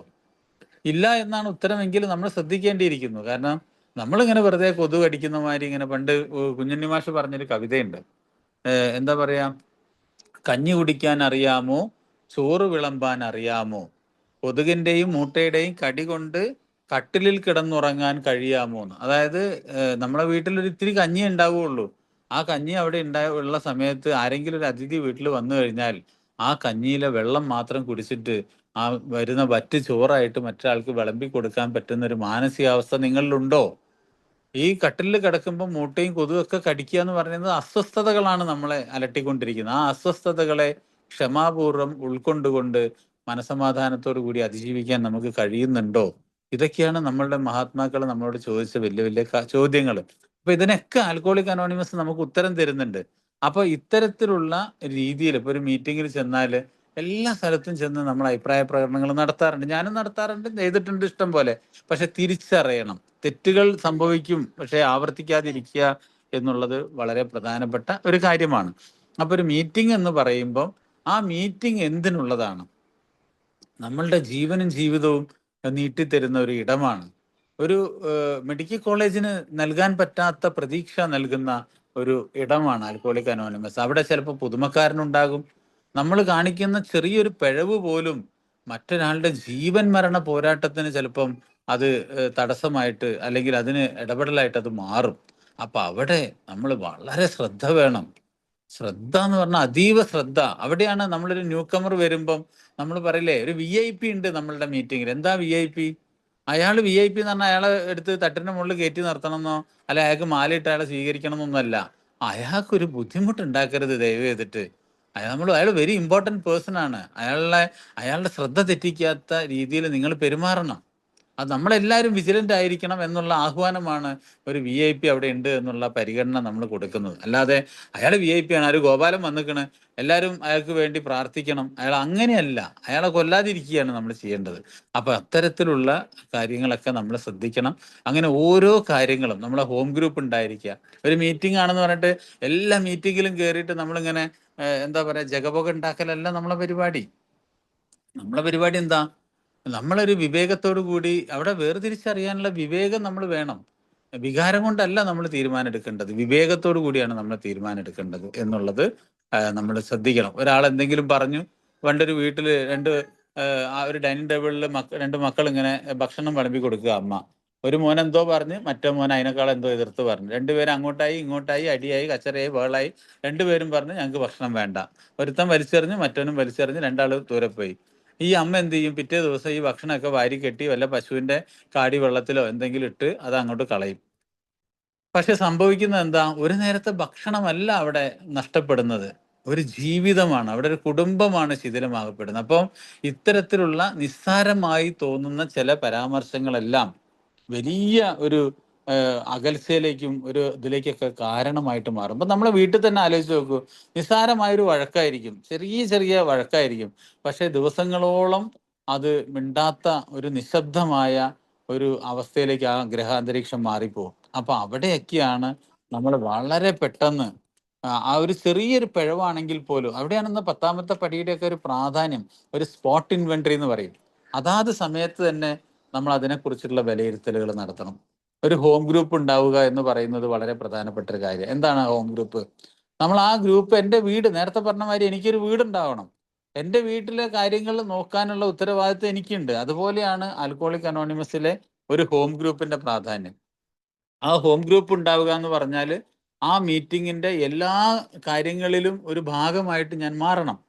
ഇല്ല എന്നാണ് ഉത്തരമെങ്കിൽ നമ്മൾ ശ്രദ്ധിക്കേണ്ടിയിരിക്കുന്നു. കാരണം നമ്മളിങ്ങനെ വെറുതെ കൊതു കടിക്കുന്ന മാതിരി ഇങ്ങനെ, പണ്ട് കുഞ്ഞുണ്ണി മാഷ് പറഞ്ഞൊരു കവിതയുണ്ട്, എന്താ പറയാ, കഞ്ഞി കുടിക്കാൻ അറിയാമോ, ചോറ് വിളമ്പാൻ അറിയാമോ, കൊതുകിന്റെയും മൂട്ടയുടെയും കടി കൊണ്ട് കട്ടിലിൽ കിടന്നുറങ്ങാൻ കഴിയാമോ എന്ന്. അതായത് നമ്മളെ വീട്ടിലൊരു ഇത്തിരി കഞ്ഞി ഉണ്ടാവുകയുള്ളൂ. ആ കഞ്ഞി അവിടെ ഉള്ള സമയത്ത് ആരെങ്കിലും ഒരു അതിഥി വീട്ടിൽ വന്നു കഴിഞ്ഞാൽ ആ കഞ്ഞിയിലെ വെള്ളം മാത്രം കുടിച്ചിട്ട് ആ വരുന്ന വറ്റ് ചോറായിട്ട് മറ്റൊരാൾക്ക് വിളമ്പി കൊടുക്കാൻ പറ്റുന്ന ഒരു മാനസികാവസ്ഥ നിങ്ങളിലുണ്ടോ? ഈ കട്ടിലിൽ കിടക്കുമ്പോൾ മൂട്ടയും കൊതുകൊക്കെ കടിക്കുക എന്ന് പറയുന്നത് അസ്വസ്ഥതകളാണ് നമ്മളെ അലട്ടിക്കൊണ്ടിരിക്കുന്നത്. ആ അസ്വസ്ഥതകളെ ക്ഷമാപൂർവ്വം ഉൾക്കൊണ്ടുകൊണ്ട് മനസമാധാനത്തോടു കൂടി അതിജീവിക്കാൻ നമുക്ക് കഴിയുന്നുണ്ടോ? ഇതൊക്കെയാണ് നമ്മളുടെ മഹാത്മാക്കൾ നമ്മളോട് ചോദിച്ച വലിയ വലിയ ചോദ്യങ്ങൾ. അപ്പൊ ഇതിനൊക്കെ ആൽക്കോളിക് അനോണിമസ് നമുക്ക് ഉത്തരം തരുന്നുണ്ട്. അപ്പൊ ഇത്തരത്തിലുള്ള രീതിയിൽ ഇപ്പൊ ഒരു മീറ്റിങ്ങിൽ ചെന്നാല് എല്ലാ സ്ഥലത്തും ചെന്ന് നമ്മൾ അഭിപ്രായ പ്രകടനങ്ങൾ നടത്താറുണ്ട്. ഞാനും നടത്താറുണ്ട്, ചെയ്തിട്ടുണ്ട് ഇഷ്ടം പോലെ. പക്ഷെ തിരിച്ചറിയണം, തെറ്റുകൾ സംഭവിക്കും, പക്ഷെ ആവർത്തിക്കാതിരിക്കുക എന്നുള്ളത് വളരെ പ്രധാനപ്പെട്ട ഒരു കാര്യമാണ്. അപ്പൊ ഒരു മീറ്റിംഗ് എന്ന് പറയുമ്പോൾ ആ മീറ്റിംഗ് എന്തിനുള്ളതാണ്? നമ്മളുടെ ജീവനും ജീവിതവും നീട്ടിത്തരുന്ന ഒരു ഇടമാണ്. ഒരു മെഡിക്കൽ കോളേജിന് നൽകാൻ പറ്റാത്ത പ്രതീക്ഷ നൽകുന്ന ഒരു ഇടമാണ് ആൽക്കോളിക് അനോണിമസ്. അവിടെ ചിലപ്പോൾ പുതുമക്കാരനുണ്ടാകും. നമ്മൾ കാണിക്കുന്ന ചെറിയൊരു പിഴവ് പോലും മറ്റൊരാളുടെ ജീവൻ മരണ പോരാട്ടത്തിന് ചിലപ്പം അത് തടസ്സമായിട്ട് അല്ലെങ്കിൽ അതിന് ഇടപെടലായിട്ട് അത് മാറും. അപ്പൊ അവിടെ നമ്മൾ വളരെ ശ്രദ്ധ വേണം. ശ്രദ്ധ എന്ന് പറഞ്ഞാൽ അതീവ ശ്രദ്ധ. അവിടെയാണ് നമ്മളൊരു ന്യൂ കമർ വരുമ്പം നമ്മൾ പറയില്ലേ, ഒരു VIP ഉണ്ട് നമ്മളുടെ മീറ്റിങ്ങിൽ. എന്താ VIP? അയാൾ VIP എന്ന് പറഞ്ഞാൽ അയാളെ എടുത്ത് തട്ടിന്റെ മുകളിൽ കയറ്റി നിർത്തണമെന്നോ അല്ലെ അയാൾക്ക് മാലയിട്ട് അയാളെ സ്വീകരിക്കണം എന്നൊന്നുമല്ല. അയാൾക്കൊരു ബുദ്ധിമുട്ടുണ്ടാക്കരുത് ദയവ് ചെയ്തിട്ട്. അയാൾ വെരി ഇമ്പോർട്ടൻറ്റ് പേഴ്സൺ ആണ്. അയാളുടെ ശ്രദ്ധ തെറ്റിക്കാത്ത രീതിയിൽ നിങ്ങൾ പെരുമാറണം. അത് നമ്മളെല്ലാവരും വിജിലന്റ് ആയിരിക്കണം എന്നുള്ള ആഹ്വാനമാണ് ഒരു VIP അവിടെ ഉണ്ട് എന്നുള്ള പരിഗണന നമ്മൾ കൊടുക്കുന്നത്. അല്ലാതെ അയാൾ VIP ആണ്, ഒരു ഗോപാലൻ വന്നിക്കണ്, എല്ലാവരും അയാൾക്ക് വേണ്ടി പ്രാർത്ഥിക്കണം, അയാൾ അങ്ങനെയല്ല. അയാളെ കൊല്ലാതിരിക്കുകയാണ് നമ്മൾ ചെയ്യേണ്ടത്. അപ്പൊ അത്തരത്തിലുള്ള കാര്യങ്ങളൊക്കെ നമ്മൾ ശ്രദ്ധിക്കണം. അങ്ങനെ ഓരോ കാര്യങ്ങളും നമ്മളെ ഹോം ഗ്രൂപ്പ് ഉണ്ടായിരിക്കുക. ഒരു മീറ്റിംഗ് ആണെന്ന് പറഞ്ഞിട്ട് എല്ലാ മീറ്റിങ്ങിലും കയറിയിട്ട് നമ്മളിങ്ങനെ എന്താ പറയാ ജഗപൊക ഉണ്ടാക്കലല്ല നമ്മളെ പരിപാടി. നമ്മളെ പരിപാടി എന്താ? നമ്മളൊരു വിവേകത്തോടു കൂടി അവിടെ വേർതിരിച്ചറിയാനുള്ള വിവേകം നമ്മൾ വേണം. വികാരം കൊണ്ടല്ല നമ്മൾ തീരുമാനം എടുക്കേണ്ടത്, വിവേകത്തോടു കൂടിയാണ് നമ്മൾ തീരുമാനം എടുക്കേണ്ടത് എന്നുള്ളത് നമ്മൾ ശ്രദ്ധിക്കണം. ഒരാൾ എന്തെങ്കിലും പറഞ്ഞു, പണ്ടൊരു വീട്ടിൽ ആ ഒരു ഡൈനിങ് ടേബിളിൽ രണ്ട് മക്കൾ ഇങ്ങനെ ഭക്ഷണം വിളമ്പി കൊടുക്കുക അമ്മ. ഒരു മോൻ എന്തോ പറഞ്ഞ് മറ്റേ മോൻ അതിനേക്കാൾ എന്തോ എതിർത്ത് പറഞ്ഞു. രണ്ടുപേരും അങ്ങോട്ടായി ഇങ്ങോട്ടായി അടിയായി കച്ചറയായി ബഹളായി. രണ്ടുപേരും പറഞ്ഞ് ഞങ്ങൾക്ക് ഭക്ഷണം വേണ്ട. ഒരുത്തൻ വലിച്ചെറിഞ്ഞ് മറ്റവനും വലിച്ചെറിഞ്ഞ് രണ്ടാൾ ദൂരെ പോയി. ഈ അമ്മ എന്ത് ചെയ്യും? പിറ്റേ ദിവസം ഈ ഭക്ഷണമൊക്കെ വാരി കെട്ടി വല്ല പശുവിന്റെ കാടി വെള്ളത്തിലോ എന്തെങ്കിലും ഇട്ട് അത് അങ്ങോട്ട് കളയും. പക്ഷെ സംഭവിക്കുന്നത് എന്താ? ഒരു നേരത്തെ ഭക്ഷണമല്ല അവിടെ നഷ്ടപ്പെടുന്നത്, ഒരു ജീവിതമാണ്, അവിടെ ഒരു കുടുംബമാണ് ശിഥിലമാകപ്പെടുന്നത്. അപ്പം ഇത്തരത്തിലുള്ള നിസ്സാരമായി തോന്നുന്ന ചില പരാമർശങ്ങളെല്ലാം വലിയ ഒരു അകൽച്ചയിലേക്കും ഒരു ഇതിലേക്കൊക്കെ കാരണമായിട്ട് മാറും. അപ്പൊ നമ്മളെ വീട്ടിൽ തന്നെ ആലോചിച്ച് നോക്കൂ, നിസ്സാരമായൊരു വഴക്കായിരിക്കും, ചെറിയ ചെറിയ വഴക്കായിരിക്കും, പക്ഷെ ദിവസങ്ങളോളം അത് മിണ്ടാത്ത ഒരു നിശബ്ദമായ ഒരു അവസ്ഥയിലേക്ക് ആ ഗ്രഹാന്തരീക്ഷം മാറിപ്പോകും. അപ്പൊ അവിടെയൊക്കെയാണ് നമ്മൾ വളരെ പെട്ടെന്ന് ആ ഒരു ചെറിയൊരു പിഴവാണെങ്കിൽ പോലും അവിടെയാണെന്ന് 10ാമത്തെ പടിയുടെയൊക്കെ ഒരു പ്രാധാന്യം, ഒരു സ്പോട്ട് ഇൻവെന്ററി എന്ന് പറയും. അതാത് സമയത്ത് തന്നെ നമ്മൾ അതിനെക്കുറിച്ചുള്ള വിലയിരുത്തലുകൾ നടത്തണം. ഒരു ഹോം ഗ്രൂപ്പ് ഉണ്ടാവുക എന്ന് പറയുന്നത് വളരെ പ്രധാനപ്പെട്ട ഒരു കാര്യം. എന്താണ് ഹോം ഗ്രൂപ്പ്? നമ്മൾ ആ ഗ്രൂപ്പ്, എൻ്റെ വീട്, നേരത്തെ പറഞ്ഞ മാതിരി എനിക്കൊരു വീടുണ്ടാവണം, എൻ്റെ വീട്ടിലെ കാര്യങ്ങൾ നോക്കാനുള്ള ഉത്തരവാദിത്വം എനിക്കുണ്ട്. അതുപോലെയാണ് ആൽക്കോളിക് അനോണിമസിലെ ഒരു ഹോം ഗ്രൂപ്പിന്റെ പ്രാധാന്യം. ആ ഹോം ഗ്രൂപ്പ് ഉണ്ടാവുക എന്ന് പറഞ്ഞാൽ ആ മീറ്റിങ്ങിന്റെ എല്ലാ കാര്യങ്ങളിലും ഒരു ഭാഗമായിട്ട് ഞാൻ മാറണം.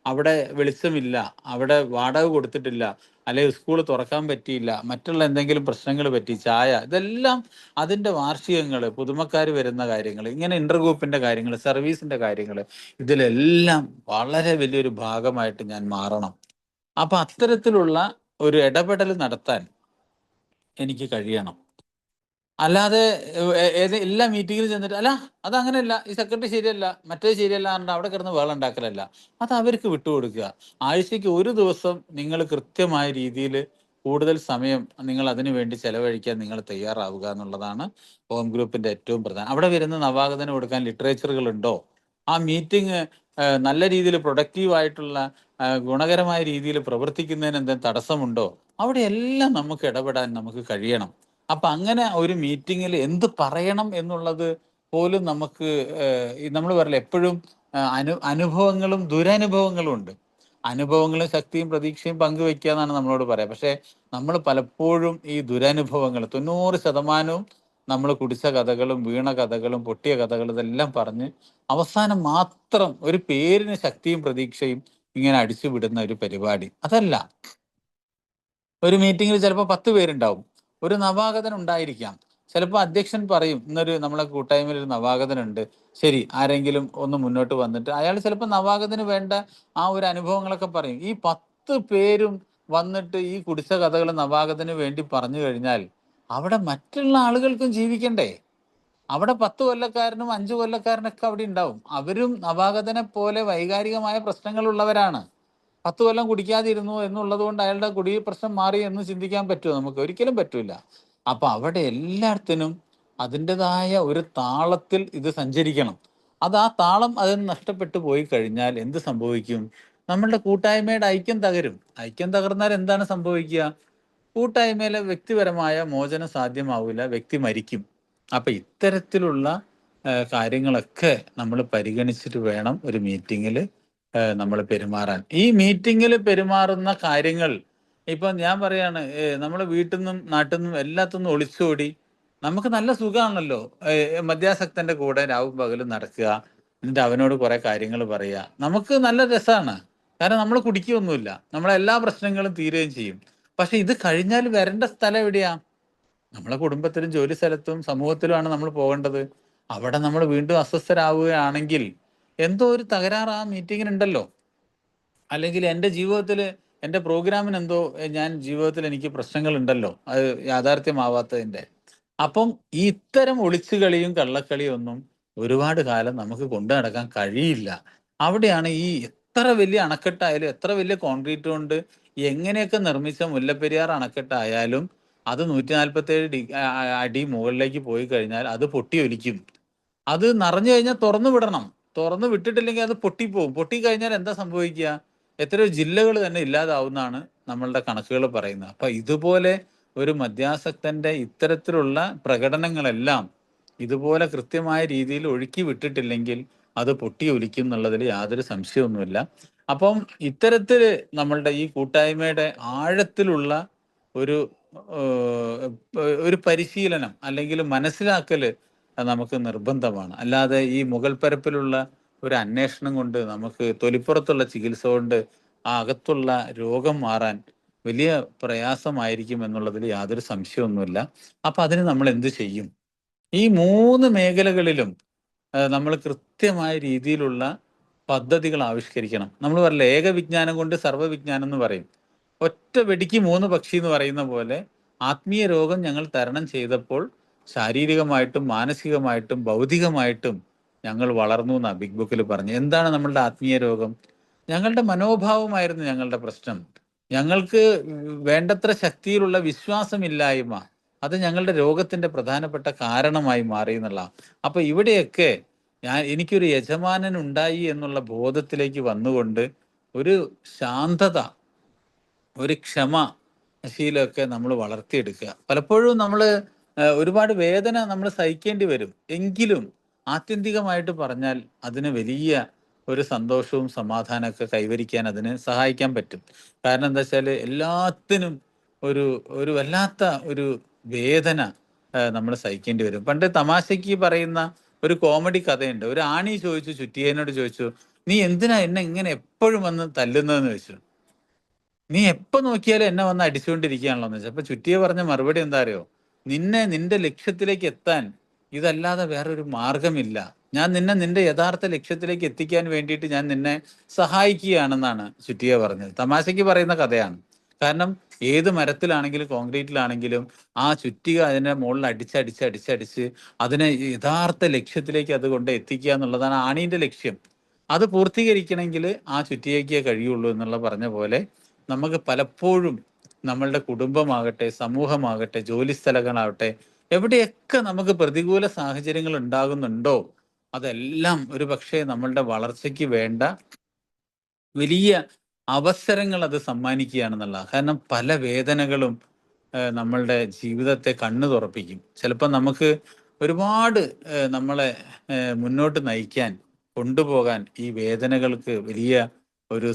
അവിടെ വെളിച്ചമില്ല, അവിടെ വാടക കൊടുത്തിട്ടില്ല, അല്ലെങ്കിൽ സ്കൂൾ തുറക്കാൻ പറ്റിയില്ല, മറ്റുള്ള എന്തെങ്കിലും പ്രശ്നങ്ങൾ പറ്റി, ചായ, ഇതെല്ലാം അതിൻ്റെ വാർഷികങ്ങൾ, പുതുമക്കാർ വരുന്ന കാര്യങ്ങൾ, ഇങ്ങനെ ഇന്റർഗ്രൂപ്പിന്റെ കാര്യങ്ങൾ, സർവീസിന്റെ കാര്യങ്ങൾ, ഇതിലെല്ലാം വളരെ വലിയൊരു ഭാഗമായിട്ട് ഞാൻ മാറണം. അപ്പൊ അത്തരത്തിലുള്ള ഒരു ഇടപെടൽ നടത്താൻ എനിക്ക് കഴിയണം. അല്ലാതെ എല്ലാ മീറ്റിങ്ങിലും ചെന്നിട്ട് അല്ല അതങ്ങനെയല്ല, ഈ സെക്രട്ടറി ശരിയല്ല, മറ്റേ ശരിയല്ല പറഞ്ഞിട്ട് അവിടെ കിടന്ന് വേളം ഉണ്ടാക്കലല്ല. അത് അവർക്ക് വിട്ടുകൊടുക്കുക. ആഴ്ചയ്ക്ക് ഒരു ദിവസം നിങ്ങൾ കൃത്യമായ രീതിയിൽ കൂടുതൽ സമയം നിങ്ങൾ അതിനു വേണ്ടി ചെലവഴിക്കാൻ നിങ്ങൾ തയ്യാറാവുക എന്നുള്ളതാണ് ഹോം ഗ്രൂപ്പിന്റെ ഏറ്റവും പ്രധാനം. അവിടെ വരുന്ന നവാഗതന് കൊടുക്കാൻ ലിറ്ററേച്ചറുകൾ ഉണ്ടോ? ആ മീറ്റിംഗ് നല്ല രീതിയിൽ പ്രൊഡക്റ്റീവ് ആയിട്ടുള്ള ഗുണകരമായ രീതിയിൽ പ്രവർത്തിക്കുന്നതിന് എന്തെങ്കിലും തടസ്സമുണ്ടോ? അവിടെ എല്ലാം നമുക്ക് ഇടപെടാൻ നമുക്ക് കഴിയണം. അപ്പൊ അങ്ങനെ ഒരു മീറ്റിങ്ങിൽ എന്ത് പറയണം എന്നുള്ളത് പോലും നമുക്ക് നമ്മൾ പറയില്ല എപ്പോഴും അനുഭവങ്ങളും ദുരനുഭവങ്ങളും ഉണ്ട്. അനുഭവങ്ങളും ശക്തിയും പ്രതീക്ഷയും പങ്കുവെക്കുക എന്നാണ് നമ്മളോട് പറയാം. പക്ഷെ നമ്മൾ പലപ്പോഴും ഈ ദുരനുഭവങ്ങൾ 90% നമ്മൾ കുടിച്ച കഥകളും വീണ കഥകളും പൊട്ടിയ കഥകളും ഇതെല്ലാം പറഞ്ഞ് അവസാനം മാത്രം ഒരു പേരിന് ശക്തിയും പ്രതീക്ഷയും ഇങ്ങനെ അടിച്ചു വിടുന്ന ഒരു പരിപാടി അതല്ല. ഒരു മീറ്റിങ്ങിൽ ചിലപ്പോൾ 10 പേരുണ്ടാവും. ഒരു നവാഗതൻ ഉണ്ടായിരിക്കാം. ചിലപ്പോൾ അധ്യക്ഷൻ പറയും, ഇന്നൊരു നമ്മളെ കൂട്ടായ്മയിൽ ഒരു നവാഗതനുണ്ട്. ശരി, ആരെങ്കിലും ഒന്ന് മുന്നോട്ട് വന്നിട്ട് അയാൾ ചിലപ്പോൾ നവാഗതന് വേണ്ട ആ ഒരു അനുഭവങ്ങളൊക്കെ പറയും. ഈ 10 പേരും വന്നിട്ട് ഈ കുടിച്ച കഥകൾ നവാഗതന് വേണ്ടി പറഞ്ഞു കഴിഞ്ഞാൽ അവിടെ മറ്റുള്ള ആളുകൾക്കും ജീവിക്കണ്ടേ? അവിടെ 10 കൊല്ലക്കാരനും 5 കൊല്ലക്കാരനൊക്കെ അവിടെ ഉണ്ടാവും. അവരും നവാഗതനെ പോലെ വൈകാരികമായ പ്രശ്നങ്ങളുള്ളവരാണ്. 10 കൊല്ലം കുടിക്കാതിരുന്നു എന്നുള്ളത് കൊണ്ട് അയാളുടെ കുടി പ്രശ്നം മാറി എന്ന് ചിന്തിക്കാൻ പറ്റുമോ നമുക്ക്? ഒരിക്കലും പറ്റൂല. അപ്പൊ അവിടെ എല്ലാത്തിനും അതിൻ്റെതായ ഒരു താളത്തിൽ ഇത് സഞ്ചരിക്കണം. ആ താളം അതിന് നഷ്ടപ്പെട്ടു പോയി കഴിഞ്ഞാൽ എന്ത് സംഭവിക്കും? നമ്മളുടെ കൂട്ടായ്മയുടെ ഐക്യം തകരും. ഐക്യം തകർന്നാൽ എന്താണ് സംഭവിക്കുക? കൂട്ടായ്മയിലെ വ്യക്തിപരമായ മോചനം സാധ്യമാവില്ല, വ്യക്തി മരിക്കും. അപ്പൊ ഇത്തരത്തിലുള്ള കാര്യങ്ങളൊക്കെ നമ്മൾ പരിഗണിച്ചിട്ട് വേണം ഒരു മീറ്റിങ്ങിൽ നമ്മൾ പെരുമാറാൻ. ഈ മീറ്റിങ്ങിൽ പെരുമാറുന്ന കാര്യങ്ങൾ ഇപ്പൊ ഞാൻ പറയാണ്, നമ്മൾ വീട്ടിൽ നിന്നും നാട്ടിൽ നിന്നും എല്ലാത്തുനിന്നും ഒളിച്ചോടി നമുക്ക് നല്ല സുഖമാണല്ലോ. മദ്യാസക്തന്റെ കൂടെ രാവും പകലും നടക്കുക, എന്നിട്ട് അവനോട് കുറെ കാര്യങ്ങൾ പറയുക, നമുക്ക് നല്ല രസമാണ്. കാരണം നമ്മൾ കുടിക്കുകയൊന്നുമില്ല, നമ്മളെ എല്ലാ പ്രശ്നങ്ങളും തീരുകയും ചെയ്യും. പക്ഷെ ഇത് കഴിഞ്ഞാൽ വരേണ്ട സ്ഥലം എവിടെയാ? നമ്മളെ കുടുംബത്തിലും ജോലി സ്ഥലത്തും സമൂഹത്തിലുമാണ് നമ്മൾ പോകേണ്ടത്. അവിടെ നമ്മൾ വീണ്ടും അസ്വസ്ഥരാകുകയാണെങ്കിൽ എന്തോ ഒരു തകരാറ് ആ മീറ്റിങ്ങിനുണ്ടല്ലോ. അല്ലെങ്കിൽ എൻ്റെ ജീവിതത്തിൽ എൻ്റെ പ്രോഗ്രാമിന് എന്തോ ഞാൻ ജീവിതത്തിൽ എനിക്ക് പ്രശ്നങ്ങൾ ഉണ്ടല്ലോ, അത് യാഥാർത്ഥ്യമാവാത്തതിൻ്റെ. അപ്പം ഈ ഇത്തരം ഒളിച്ചുകളിയും കള്ളക്കളിയും ഒന്നും ഒരുപാട് കാലം നമുക്ക് കൊണ്ടു നടക്കാൻ കഴിയില്ല. അവിടെയാണ് ഈ എത്ര വലിയ അണക്കെട്ടായാലും എത്ര വലിയ കോൺക്രീറ്റ് കൊണ്ട് എങ്ങനെയൊക്കെ നിർമ്മിച്ച മുല്ലപ്പെരിയാർ അണക്കെട്ടായാലും അത് 147 അടി മുകളിലേക്ക് പോയി കഴിഞ്ഞാൽ അത് പൊട്ടി ഒലിക്കും. അത് നിറഞ്ഞു കഴിഞ്ഞാൽ തുറന്നു വിടണം. തുറന്നു വിട്ടിട്ടില്ലെങ്കിൽ അത് പൊട്ടിപ്പോവും. പൊട്ടിക്കഴിഞ്ഞാൽ എന്താ സംഭവിക്കുക? എത്രയോ ജില്ലകൾ തന്നെ ഇല്ലാതാവുന്നതാണ് നമ്മളുടെ കണക്കുകൾ പറയുന്നത്. അപ്പൊ ഇതുപോലെ ഒരു മദ്യാസക്തന്റെ ഇത്തരത്തിലുള്ള പ്രകടനങ്ങളെല്ലാം ഇതുപോലെ കൃത്യമായ രീതിയിൽ ഒഴുക്കി വിട്ടിട്ടില്ലെങ്കിൽ അത് പൊട്ടി ഒലിക്കും എന്നുള്ളതിൽ യാതൊരു സംശയമൊന്നുമില്ല. അപ്പം ഇത്തരത്തില് നമ്മളുടെ ഈ കൂട്ടായ്മയുടെ ആഴത്തിലുള്ള ഒരു ഒരു പരിശീലനം അല്ലെങ്കിൽ മനസ്സിലാക്കല് നമുക്ക് നിർബന്ധമാണ്. അല്ലാതെ ഈ മുകൾ പരപ്പിലുള്ള ഒരു അന്വേഷണം കൊണ്ട് നമുക്ക് തൊലിപ്പുറത്തുള്ള ചികിത്സ കൊണ്ട് ആ അകത്തുള്ള രോഗം മാറാൻ വലിയ പ്രയാസമായിരിക്കും എന്നുള്ളതിൽ യാതൊരു സംശയമൊന്നുമില്ല. അപ്പൊ അതിന് നമ്മൾ എന്ത് ചെയ്യും? ഈ 3 മേഖലകളിലും നമ്മൾ കൃത്യമായ രീതിയിലുള്ള പദ്ധതികൾ ആവിഷ്കരിക്കണം. നമ്മൾ പറയില്ല, ഏകവിജ്ഞാനം കൊണ്ട് സർവ്വവിജ്ഞാനം എന്ന് പറയും. ഒറ്റ വെടിക്ക് 3 പക്ഷി എന്ന് പറയുന്ന പോലെ ആത്മീയ രോഗം ഞങ്ങൾ തരണം ചെയ്തപ്പോൾ ശാരീരികമായിട്ടും മാനസികമായിട്ടും ഭൗതികമായിട്ടും ഞങ്ങൾ വളർന്നു എന്നാണ് ബിഗ് ബുക്കിൽ പറഞ്ഞു. എന്താണ് നമ്മളുടെ ആത്മീയ രോഗം? ഞങ്ങളുടെ മനോഭാവമായിരുന്നു ഞങ്ങളുടെ പ്രശ്നം. ഞങ്ങൾക്ക് വേണ്ടത്ര ശക്തിയിലുള്ള വിശ്വാസമില്ലായ്മ, അത് ഞങ്ങളുടെ രോഗത്തിന്റെ പ്രധാനപ്പെട്ട കാരണമായി മാറി എന്നുള്ള. അപ്പൊ ഇവിടെയൊക്കെ എനിക്കൊരു യജമാനൻ ഉണ്ടായി എന്നുള്ള ബോധത്തിലേക്ക് വന്നുകൊണ്ട് ഒരു ശാന്തത, ഒരു ക്ഷമശീലമൊക്കെ നമ്മൾ വളർത്തിയെടുക്കുക. പലപ്പോഴും നമ്മൾ ഒരുപാട് വേദന നമ്മൾ സഹിക്കേണ്ടി വരും. എങ്കിലും ആത്യന്തികമായിട്ട് പറഞ്ഞാൽ അതിന് വലിയ ഒരു സന്തോഷവും സമാധാനമൊക്കെ കൈവരിക്കാൻ അതിന് സഹായിക്കാൻ പറ്റും. കാരണം എന്താ വെച്ചാൽ എല്ലാത്തിനും ഒരു ഒരു വല്ലാത്ത ഒരു വേദന നമ്മൾ സഹിക്കേണ്ടി വരും. പണ്ട് തമാശയ്ക്ക് പറയുന്ന ഒരു കോമഡി കഥയുണ്ട്. ഒരു ആണി ചോദിച്ചു, ചുറ്റിയേനോട് ചോദിച്ചു, നീ എന്തിനാ എന്നെ ഇങ്ങനെ എപ്പോഴും വന്ന് തല്ലുന്നതെന്ന് ചോദിച്ചു. നീ എപ്പോ നോക്കിയാലും എന്നെ വന്ന് അടിച്ചുകൊണ്ടിരിക്കുകയാണല്ലോ എന്ന് വെച്ചാൽ. അപ്പൊ ചുറ്റിയെ പറഞ്ഞ മറുപടി എന്താ അറിയോ? നിന്റെ ലക്ഷ്യത്തിലേക്ക് എത്താൻ ഇതല്ലാതെ വേറൊരു മാർഗമില്ല. ഞാൻ നിന്റെ യഥാർത്ഥ ലക്ഷ്യത്തിലേക്ക് എത്തിക്കാൻ വേണ്ടിയിട്ട് ഞാൻ നിന്നെ സഹായിക്കുകയാണെന്നാണ് ചുറ്റിയ പറഞ്ഞത്. തമാശയ്ക്ക് പറയുന്ന കഥയാണ്. കാരണം ഏത് മരത്തിലാണെങ്കിലും കോൺക്രീറ്റിലാണെങ്കിലും ആ ചുറ്റിക അതിനെ മുകളിൽ അടിച്ചടിച്ച് അതിനെ യഥാർത്ഥ ലക്ഷ്യത്തിലേക്ക് അത് കൊണ്ട് എത്തിക്കുക എന്നുള്ളതാണ് ആണീന്റെ ലക്ഷ്യം. അത് പൂർത്തീകരിക്കണമെങ്കിൽ ആ ചുറ്റിയയ്ക്കേ കഴിയുള്ളൂ എന്നുള്ള പറഞ്ഞ പോലെ നമുക്ക് പലപ്പോഴും നമ്മളുടെ കുടുംബമാകട്ടെ, സമൂഹമാകട്ടെ, ജോലി സ്ഥലങ്ങളാവട്ടെ, എവിടെയൊക്കെ നമുക്ക് പ്രതികൂല സാഹചര്യങ്ങൾ ഉണ്ടാകുന്നുണ്ടോ അതെല്ലാം ഒരു പക്ഷേ നമ്മളുടെ വളർച്ചയ്ക്ക് വേണ്ട വലിയ അവസരങ്ങൾ അത് സമ്മാനിക്കുകയാണെന്നുള്ള. കാരണം പല വേദനകളും നമ്മളുടെ ജീവിതത്തെ കണ്ണു തുറപ്പിക്കും. ചിലപ്പോൾ നമുക്ക് ഒരുപാട് നമ്മളെ മുന്നോട്ട് നയിക്കാൻ, കൊണ്ടുപോകാൻ ഈ വേദനകൾക്ക് വലിയ ഒരു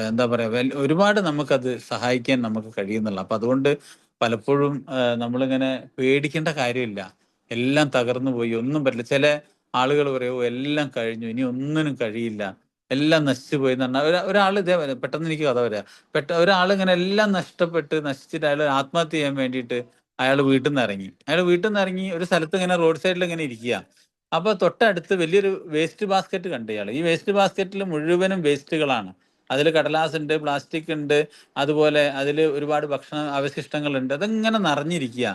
എന്താ പറയാ ഒരുപാട് നമുക്കത് സഹായിക്കാൻ നമുക്ക് കഴിയുന്നില്ല. അപ്പൊ അതുകൊണ്ട് പലപ്പോഴും നമ്മളിങ്ങനെ പേടിക്കേണ്ട കാര്യമില്ല. എല്ലാം തകർന്നു പോയി, ഒന്നും പറ്റില്ല. ചില ആളുകൾ പറയും, "ഓ, എല്ലാം കഴിഞ്ഞു, ഇനി ഒന്നിനും കഴിയില്ല, എല്ലാം നശിച്ചു പോയി" എന്ന് പറഞ്ഞാൽ ഒരാൾ ഇതേപോലെ പെട്ടെന്ന് എനിക്ക് കഥ പറയാം. ഒരാൾ ഇങ്ങനെ എല്ലാം നഷ്ടപ്പെട്ട് നശിച്ചിട്ട് അയാൾ ആത്മഹത്യ ചെയ്യാൻ വേണ്ടിയിട്ട് അയാൾ വീട്ടിൽ നിന്ന് ഇറങ്ങി ഒരു സ്ഥലത്ത് ഇങ്ങനെ റോഡ് സൈഡിൽ ഇങ്ങനെ ഇരിക്കുക. അപ്പൊ തൊട്ടടുത്ത് വലിയൊരു വേസ്റ്റ് ബാസ്ക്കറ്റ് കണ്ടു ഇയാൾ. ഈ വേസ്റ്റ് ബാസ്ക്കറ്റിൽ മുഴുവനും വേസ്റ്റുകളാണ്. അതിൽ കടലാസ് ഉണ്ട്, പ്ലാസ്റ്റിക് ഉണ്ട്, അതുപോലെ അതിൽ ഒരുപാട് ഭക്ഷണ അവശിഷ്ടങ്ങളുണ്ട്. അതിങ്ങനെ നിറഞ്ഞിരിക്കുക.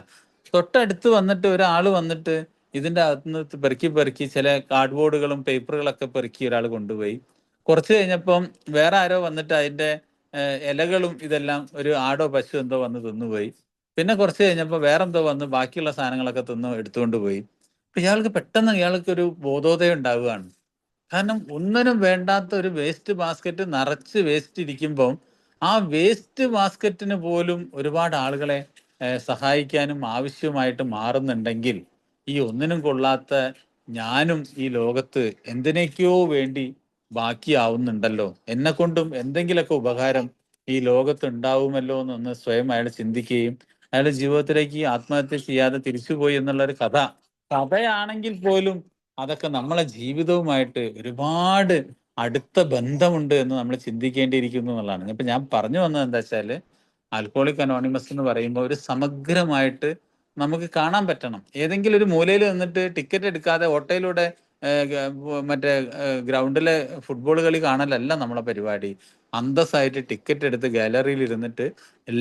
തൊട്ടടുത്ത് വന്നിട്ട് ഒരാൾ വന്നിട്ട് ഇതിന്റെ അകത്തുനിന്ന് പെറുക്കി പെറുക്കി ചില കാർഡ്ബോർഡുകളും പേപ്പറുകളൊക്കെ പെറുക്കി ഒരാൾ കൊണ്ടുപോയി. കുറച്ച് കഴിഞ്ഞപ്പം വേറെ ആരോ വന്നിട്ട് അതിന്റെ ഇലകളും ഇതെല്ലാം ഒരു ആടോ പശു എന്തോ വന്ന് തിന്നുപോയി. പിന്നെ കുറച്ച് കഴിഞ്ഞപ്പോൾ വേറെന്തോ വന്ന് ബാക്കിയുള്ള സാധനങ്ങളൊക്കെ എടുത്തുകൊണ്ട് പോയി. അപ്പൊ ഇയാൾക്ക് ഒരു ബോധോദയം ഉണ്ടാവുകയാണ്. കാരണം ഒന്നിനും വേണ്ടാത്ത ഒരു വേസ്റ്റ് ബാസ്ക്കറ്റ് നിറച്ച് വേസ്റ്റ് ഇരിക്കുമ്പം ആ വേസ്റ്റ് ബാസ്ക്കറ്റിന് പോലും ഒരുപാട് ആളുകളെ സഹായിക്കാനും ആവശ്യമായിട്ട് മാറുന്നുണ്ടെങ്കിൽ ഈ ഒന്നിനും കൊള്ളാത്ത ഞാനും ഈ ലോകത്ത് എന്തിനേക്കോ വേണ്ടി ബാക്കിയാവുന്നുണ്ടല്ലോ, എന്നെ കൊണ്ടും എന്തെങ്കിലുമൊക്കെ ഉപകാരം ഈ ലോകത്ത് ഉണ്ടാവുമല്ലോ എന്നൊന്ന് സ്വയം അയാൾ ചിന്തിക്കുകയും അയാളുടെ ജീവിതത്തിലേക്ക് ആത്മഹത്യ ചെയ്യാതെ തിരിച്ചുപോയി എന്നുള്ളൊരു കഥയാണെങ്കിൽ പോലും അതൊക്കെ നമ്മളെ ജീവിതവുമായിട്ട് ഒരുപാട് അടുത്ത ബന്ധമുണ്ട് എന്ന് നമ്മൾ ചിന്തിക്കേണ്ടിയിരിക്കുന്നു എന്നുള്ളതാണ്. ഇപ്പൊ ഞാൻ പറഞ്ഞു വന്നത് എന്താ വെച്ചാല്, ആൽക്കോളിക് അനോണിമസ് എന്ന് പറയുമ്പോൾ ഒരു സമഗ്രമായിട്ട് നമുക്ക് കാണാൻ പറ്റണം. ഏതെങ്കിലും ഒരു മൂലയിൽ നിന്നിട്ട് ടിക്കറ്റ് എടുക്കാതെ ഓട്ടോയിലൂടെ മറ്റേ ഗ്രൗണ്ടിലെ ഫുട്ബോൾ കളി കാണലല്ല നമ്മളെ പരിപാടി. അന്തസ്സായിട്ട് ടിക്കറ്റ് എടുത്ത് ഗാലറിയിൽ ഇരുന്നിട്ട്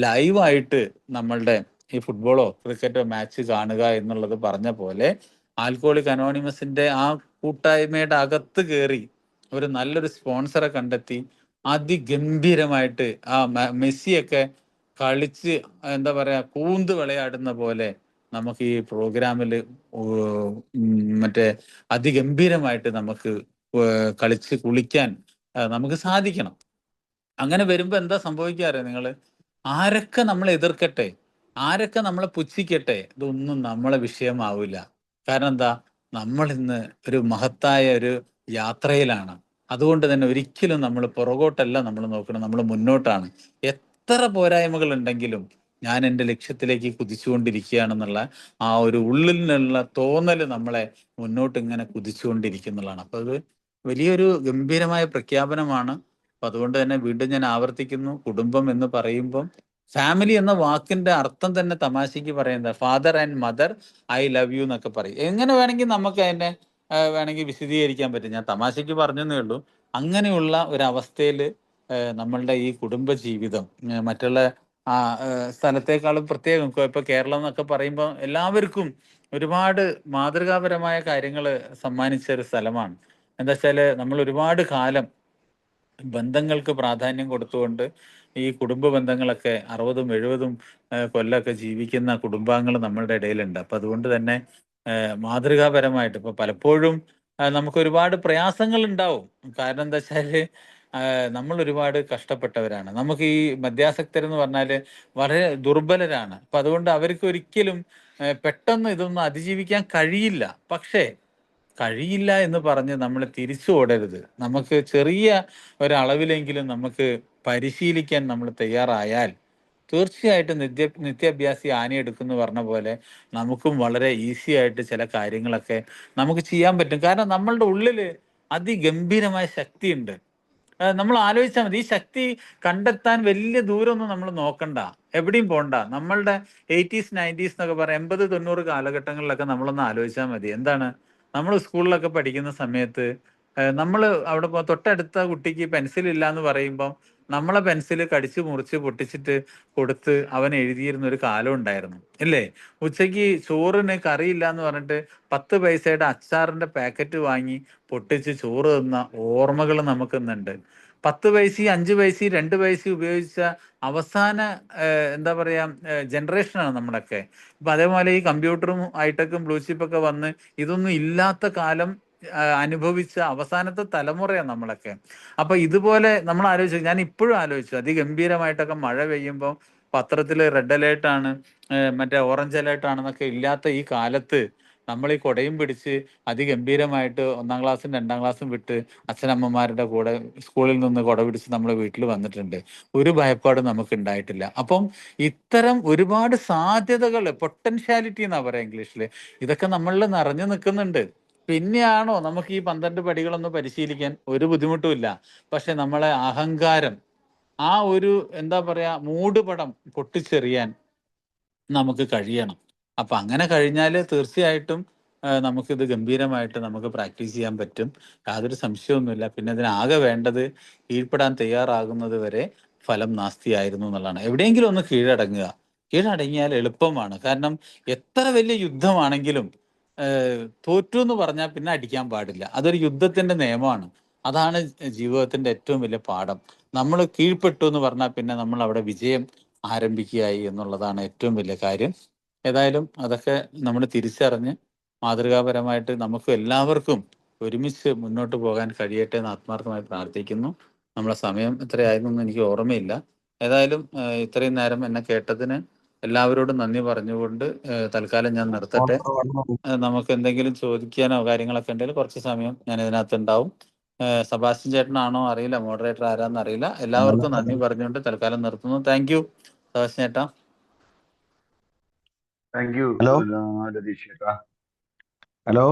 ലൈവായിട്ട് നമ്മളുടെ ഈ ഫുട്ബോളോ ക്രിക്കറ്റോ മാച്ച് കാണുക എന്നുള്ളത് പറഞ്ഞ പോലെ ആൽക്കോളിക് അനോണിമസിന്റെ ആ കൂട്ടായ്മയുടെ അകത്ത് കയറി ഒരു നല്ലൊരു സ്പോൺസറെ കണ്ടെത്തി അതിഗംഭീരമായിട്ട് ആ മെസ്സിയൊക്കെ കളിച്ച് എന്താ പറയാ കൂന്ത് വിളയാടുന്ന പോലെ നമുക്ക് ഈ പ്രോഗ്രാമിൽ മറ്റേ അതിഗംഭീരമായിട്ട് നമുക്ക് കളിച്ച് കുളിക്കാൻ നമുക്ക് സാധിക്കണം. അങ്ങനെ വരുമ്പോ എന്താ സംഭവിക്കാറ് നിങ്ങള്? ആരൊക്കെ നമ്മളെ എതിർക്കട്ടെ, ആരൊക്കെ നമ്മളെ പുച്ഛിക്കട്ടെ, ഇതൊന്നും നമ്മളെ വിഷയമാവില്ല. കാരണം എന്താ, നമ്മൾ ഇന്ന് ഒരു മഹത്തായ ഒരു യാത്രയിലാണ്. അതുകൊണ്ട് തന്നെ ഒരിക്കലും നമ്മൾ പുറകോട്ടല്ല നമ്മൾ നോക്കണം, നമ്മൾ മുന്നോട്ടാണ്. എത്ര പോരായ്മകൾ ഉണ്ടെങ്കിലും ഞാൻ എൻ്റെ ലക്ഷ്യത്തിലേക്ക് കുതിച്ചുകൊണ്ടിരിക്കുകയാണെന്നുള്ള ആ ഒരു ഉള്ളിൽ നിന്നുള്ള തോന്നൽ നമ്മളെ മുന്നോട്ട് ഇങ്ങനെ കുതിച്ചുകൊണ്ടിരിക്കുന്നതാണ്. അപ്പൊ അത് വലിയൊരു ഗംഭീരമായ പ്രഖ്യാപനമാണ്. അപ്പൊ അതുകൊണ്ട് തന്നെ വീണ്ടും ഞാൻ ആവർത്തിക്കുന്നു, കുടുംബം എന്ന് പറയുമ്പം ഫാമിലി എന്ന വാക്കിന്റെ അർത്ഥം തന്നെ തമാശക്ക് പറയുന്നത് father and mother I love you എന്നൊക്കെ പറയും. എങ്ങനെ വേണമെങ്കിൽ നമുക്ക് അതിനെ വേണമെങ്കിൽ വിശദീകരിക്കാൻ പറ്റും. ഞാൻ തമാശക്ക് പറഞ്ഞതേ ഉള്ളൂ. അങ്ങനെയുള്ള ഒരു അവസ്ഥയിൽ നമ്മളുടെ ഈ കുടുംബ ജീവിതം മറ്റുള്ള സ്ഥലത്തേക്കാളും പ്രത്യേകം ഇപ്പൊ കേരളം എന്നൊക്കെ പറയുമ്പോൾ എല്ലാവർക്കും ഒരുപാട് മാതൃകാപരമായ കാര്യങ്ങൾ സമ്മാനിച്ച ഒരു സ്ഥലമാണ്. എന്താ വെച്ചാല് നമ്മൾ ഒരുപാട് കാലം ബന്ധങ്ങൾക്ക് പ്രാധാന്യം കൊടുത്തുകൊണ്ട് ഈ കുടുംബ ബന്ധങ്ങളൊക്കെ 60ഉം 70ഉം കൊല്ലമൊക്കെ ജീവിക്കുന്ന കുടുംബാംഗങ്ങൾ നമ്മളുടെ ഇടയിലുണ്ട്. അപ്പൊ അതുകൊണ്ട് തന്നെ മാതൃകാപരമായിട്ട് ഇപ്പൊ പലപ്പോഴും നമുക്ക് ഒരുപാട് പ്രയാസങ്ങൾ ഉണ്ടാവും. കാരണം എന്താ വെച്ചാല് നമ്മൾ ഒരുപാട് കഷ്ടപ്പെട്ടവരാണ്. നമുക്ക് ഈ മദ്യാസക്തരെന്ന് പറഞ്ഞാല് വളരെ ദുർബലരാണ്. അപ്പൊ അതുകൊണ്ട് അവർക്ക് ഒരിക്കലും പെട്ടെന്ന് ഇതൊന്നും അതിജീവിക്കാൻ കഴിയില്ല. പക്ഷേ കഴിയില്ല എന്ന് പറഞ്ഞ് നമ്മൾ തിരിച്ചു ഓടരുത്. നമുക്ക് ചെറിയ ഒരളവിലെങ്കിലും നമുക്ക് പരിശീലിക്കാൻ നമ്മൾ തയ്യാറായാൽ തീർച്ചയായിട്ടും നിത്യാഭ്യാസി ആനയെടുക്കുന്നു പറഞ്ഞ പോലെ നമുക്കും വളരെ ഈസി ആയിട്ട് ചില കാര്യങ്ങളൊക്കെ നമുക്ക് ചെയ്യാൻ പറ്റും. കാരണം നമ്മളുടെ ഉള്ളില് അതിഗംഭീരമായ ശക്തിയുണ്ട്. നമ്മൾ ആലോചിച്ചാൽ മതി. ഈ ശക്തി കണ്ടെത്താൻ വലിയ ദൂരമൊന്നും നമ്മൾ നോക്കണ്ട, എവിടെയും പോണ്ട. നമ്മളുടെ 80s 90s എന്നൊക്കെ പറയാം, 80 90 കാലഘട്ടങ്ങളിലൊക്കെ നമ്മളൊന്ന് ആലോചിച്ചാൽ മതി. എന്താണ്, നമ്മൾ സ്കൂളിലൊക്കെ പഠിക്കുന്ന സമയത്ത് നമ്മൾ അവിടെ തൊട്ടടുത്ത കുട്ടിക്ക് പെൻസിൽ ഇല്ല എന്ന് പറയുമ്പം നമ്മളെ പെൻസിൽ കടിച്ചു മുറിച്ച് പൊട്ടിച്ചിട്ട് കൊടുത്ത് അവൻ എഴുതിയിരുന്ന ഒരു കാലം ഉണ്ടായിരുന്നു, ഇല്ലേ? ഉച്ചയ്ക്ക് ചോറിന് കറിയില്ല എന്ന് പറഞ്ഞിട്ട് 10 പൈസയുടെ അച്ചാറിന്റെ പാക്കറ്റ് വാങ്ങി പൊട്ടിച്ച് ചോറ് തന്ന ഓർമ്മകൾ നമുക്കിന്നുണ്ട്. 10 പൈസയും 5 പൈസയും 2 പൈസയും ഉപയോഗിച്ച അവസാന എന്താ പറയാ ജനറേഷനാണ് നമ്മളൊക്കെ. ഇപ്പൊ അതേപോലെ ഈ കമ്പ്യൂട്ടറും ഹൈടെക്കും ബ്ലൂ ചിപ്പൊക്കെ വന്ന് ഇതൊന്നും ഇല്ലാത്ത കാലം അനുഭവിച്ച അവസാനത്തെ തലമുറയാണ് നമ്മളൊക്കെ. അപ്പൊ ഇതുപോലെ നമ്മൾ ആലോചിച്ചു, ഞാൻ ഇപ്പോഴും ആലോചിച്ചു, അതിഗംഭീരമായിട്ടൊക്കെ മഴ പെയ്യുമ്പോൾ പത്രത്തിൽ റെഡ് അലേർട്ട് ആണ് മറ്റേ ഓറഞ്ച് അലേർട്ട് ആണെന്നൊക്കെ ഇല്ലാത്ത ഈ കാലത്ത് നമ്മൾ ഈ കുടയും പിടിച്ച് അതിഗംഭീരമായിട്ട് 1-ാം ക്ലാസ്സും 2-ാം ക്ലാസ്സും വിട്ട് അച്ഛനമ്മമാരുടെ കൂടെ സ്കൂളിൽ നിന്ന് കുട പിടിച്ച് നമ്മൾ വീട്ടിൽ വന്നിട്ടുണ്ട്. ഒരു ഭയപ്പാടും നമുക്ക് ഉണ്ടായിട്ടില്ല. അപ്പം ഇത്തരം ഒരുപാട് സാധ്യതകൾ, പൊട്ടൻഷ്യാലിറ്റി എന്നാ പറയാ ഇംഗ്ലീഷിൽ, ഇതൊക്കെ നമ്മളിൽ നിറഞ്ഞു നിൽക്കുന്നുണ്ട്. പിന്നെയാണോ നമുക്ക് ഈ 12 പടികളൊന്നും പരിശീലിക്കാൻ ഒരു ബുദ്ധിമുട്ടുമില്ല. പക്ഷെ നമ്മളെ അഹങ്കാരം, ആ ഒരു എന്താ പറയാ മൂടുപടം പൊട്ടിച്ചെറിയാൻ നമുക്ക് കഴിയണം. അപ്പൊ അങ്ങനെ കഴിഞ്ഞാൽ തീർച്ചയായിട്ടും നമുക്കിത് ഗംഭീരമായിട്ട് നമുക്ക് പ്രാക്ടീസ് ചെയ്യാൻ പറ്റും. യാതൊരു സംശയമൊന്നുമില്ല. പിന്നെ ഇതിനാകെ വേണ്ടത് കീഴ്പ്പെടാൻ തയ്യാറാകുന്നത് വരെ ഫലം നാസ്തിയായിരുന്നു എന്നുള്ളതാണ്. എവിടെയെങ്കിലും ഒന്ന് കീഴടങ്ങുക. കീഴടങ്ങിയാൽ എളുപ്പമാണ്. കാരണം എത്ര വലിയ യുദ്ധമാണെങ്കിലും തോറ്റു എന്ന് പറഞ്ഞാൽ പിന്നെ അടിക്കാൻ പാടില്ല. അതൊരു യുദ്ധത്തിന്റെ നിയമമാണ്. അതാണ് ജീവിതത്തിന്റെ ഏറ്റവും വലിയ പാഠം. നമ്മൾ കീഴ്പ്പെട്ടു എന്ന് പറഞ്ഞാൽ പിന്നെ നമ്മൾ അവിടെ വിജയം ആരംഭിക്കുകയായി എന്നുള്ളതാണ് ഏറ്റവും വലിയ കാര്യം. ഏതായാലും അതൊക്കെ നമ്മൾ തിരിച്ചറിഞ്ഞ് മാതൃകാപരമായിട്ട് നമുക്ക് എല്ലാവർക്കും ഒരുമിച്ച് മുന്നോട്ട് പോകാൻ കഴിയട്ടെ എന്ന് ആത്മാർത്ഥമായി പ്രാർത്ഥിക്കുന്നു. നമ്മളെ സമയം എത്രയായിരുന്നെന്ന് എനിക്ക് ഓർമ്മയില്ല. ഏതായാലും ഇത്രയും നേരം എന്നെ കേട്ടതിന് എല്ലാവരോടും നന്ദി പറഞ്ഞുകൊണ്ട് തൽക്കാലം ഞാൻ നിർത്തട്ടെ. നമുക്ക് എന്തെങ്കിലും ചോദിക്കാനോ കാര്യങ്ങളൊക്കെ ഉണ്ടെങ്കിൽ കുറച്ച് സമയം ഞാൻ ഇതിനകത്ത് ഉണ്ടാവും. സെബാസ്റ്റ്യൻ ചേട്ടനാണോ അറിയില്ല, മോഡറേറ്റർ ആരാന്ന് അറിയില്ല. എല്ലാവർക്കും നന്ദി പറഞ്ഞുകൊണ്ട് തൽക്കാലം നിർത്തുന്നു. താങ്ക് യു സെബാസ്റ്റ്യൻ ചേട്ടാ. താങ്ക് യു ഹലോ രതീഷ് ചേട്ടാ. ഹലോ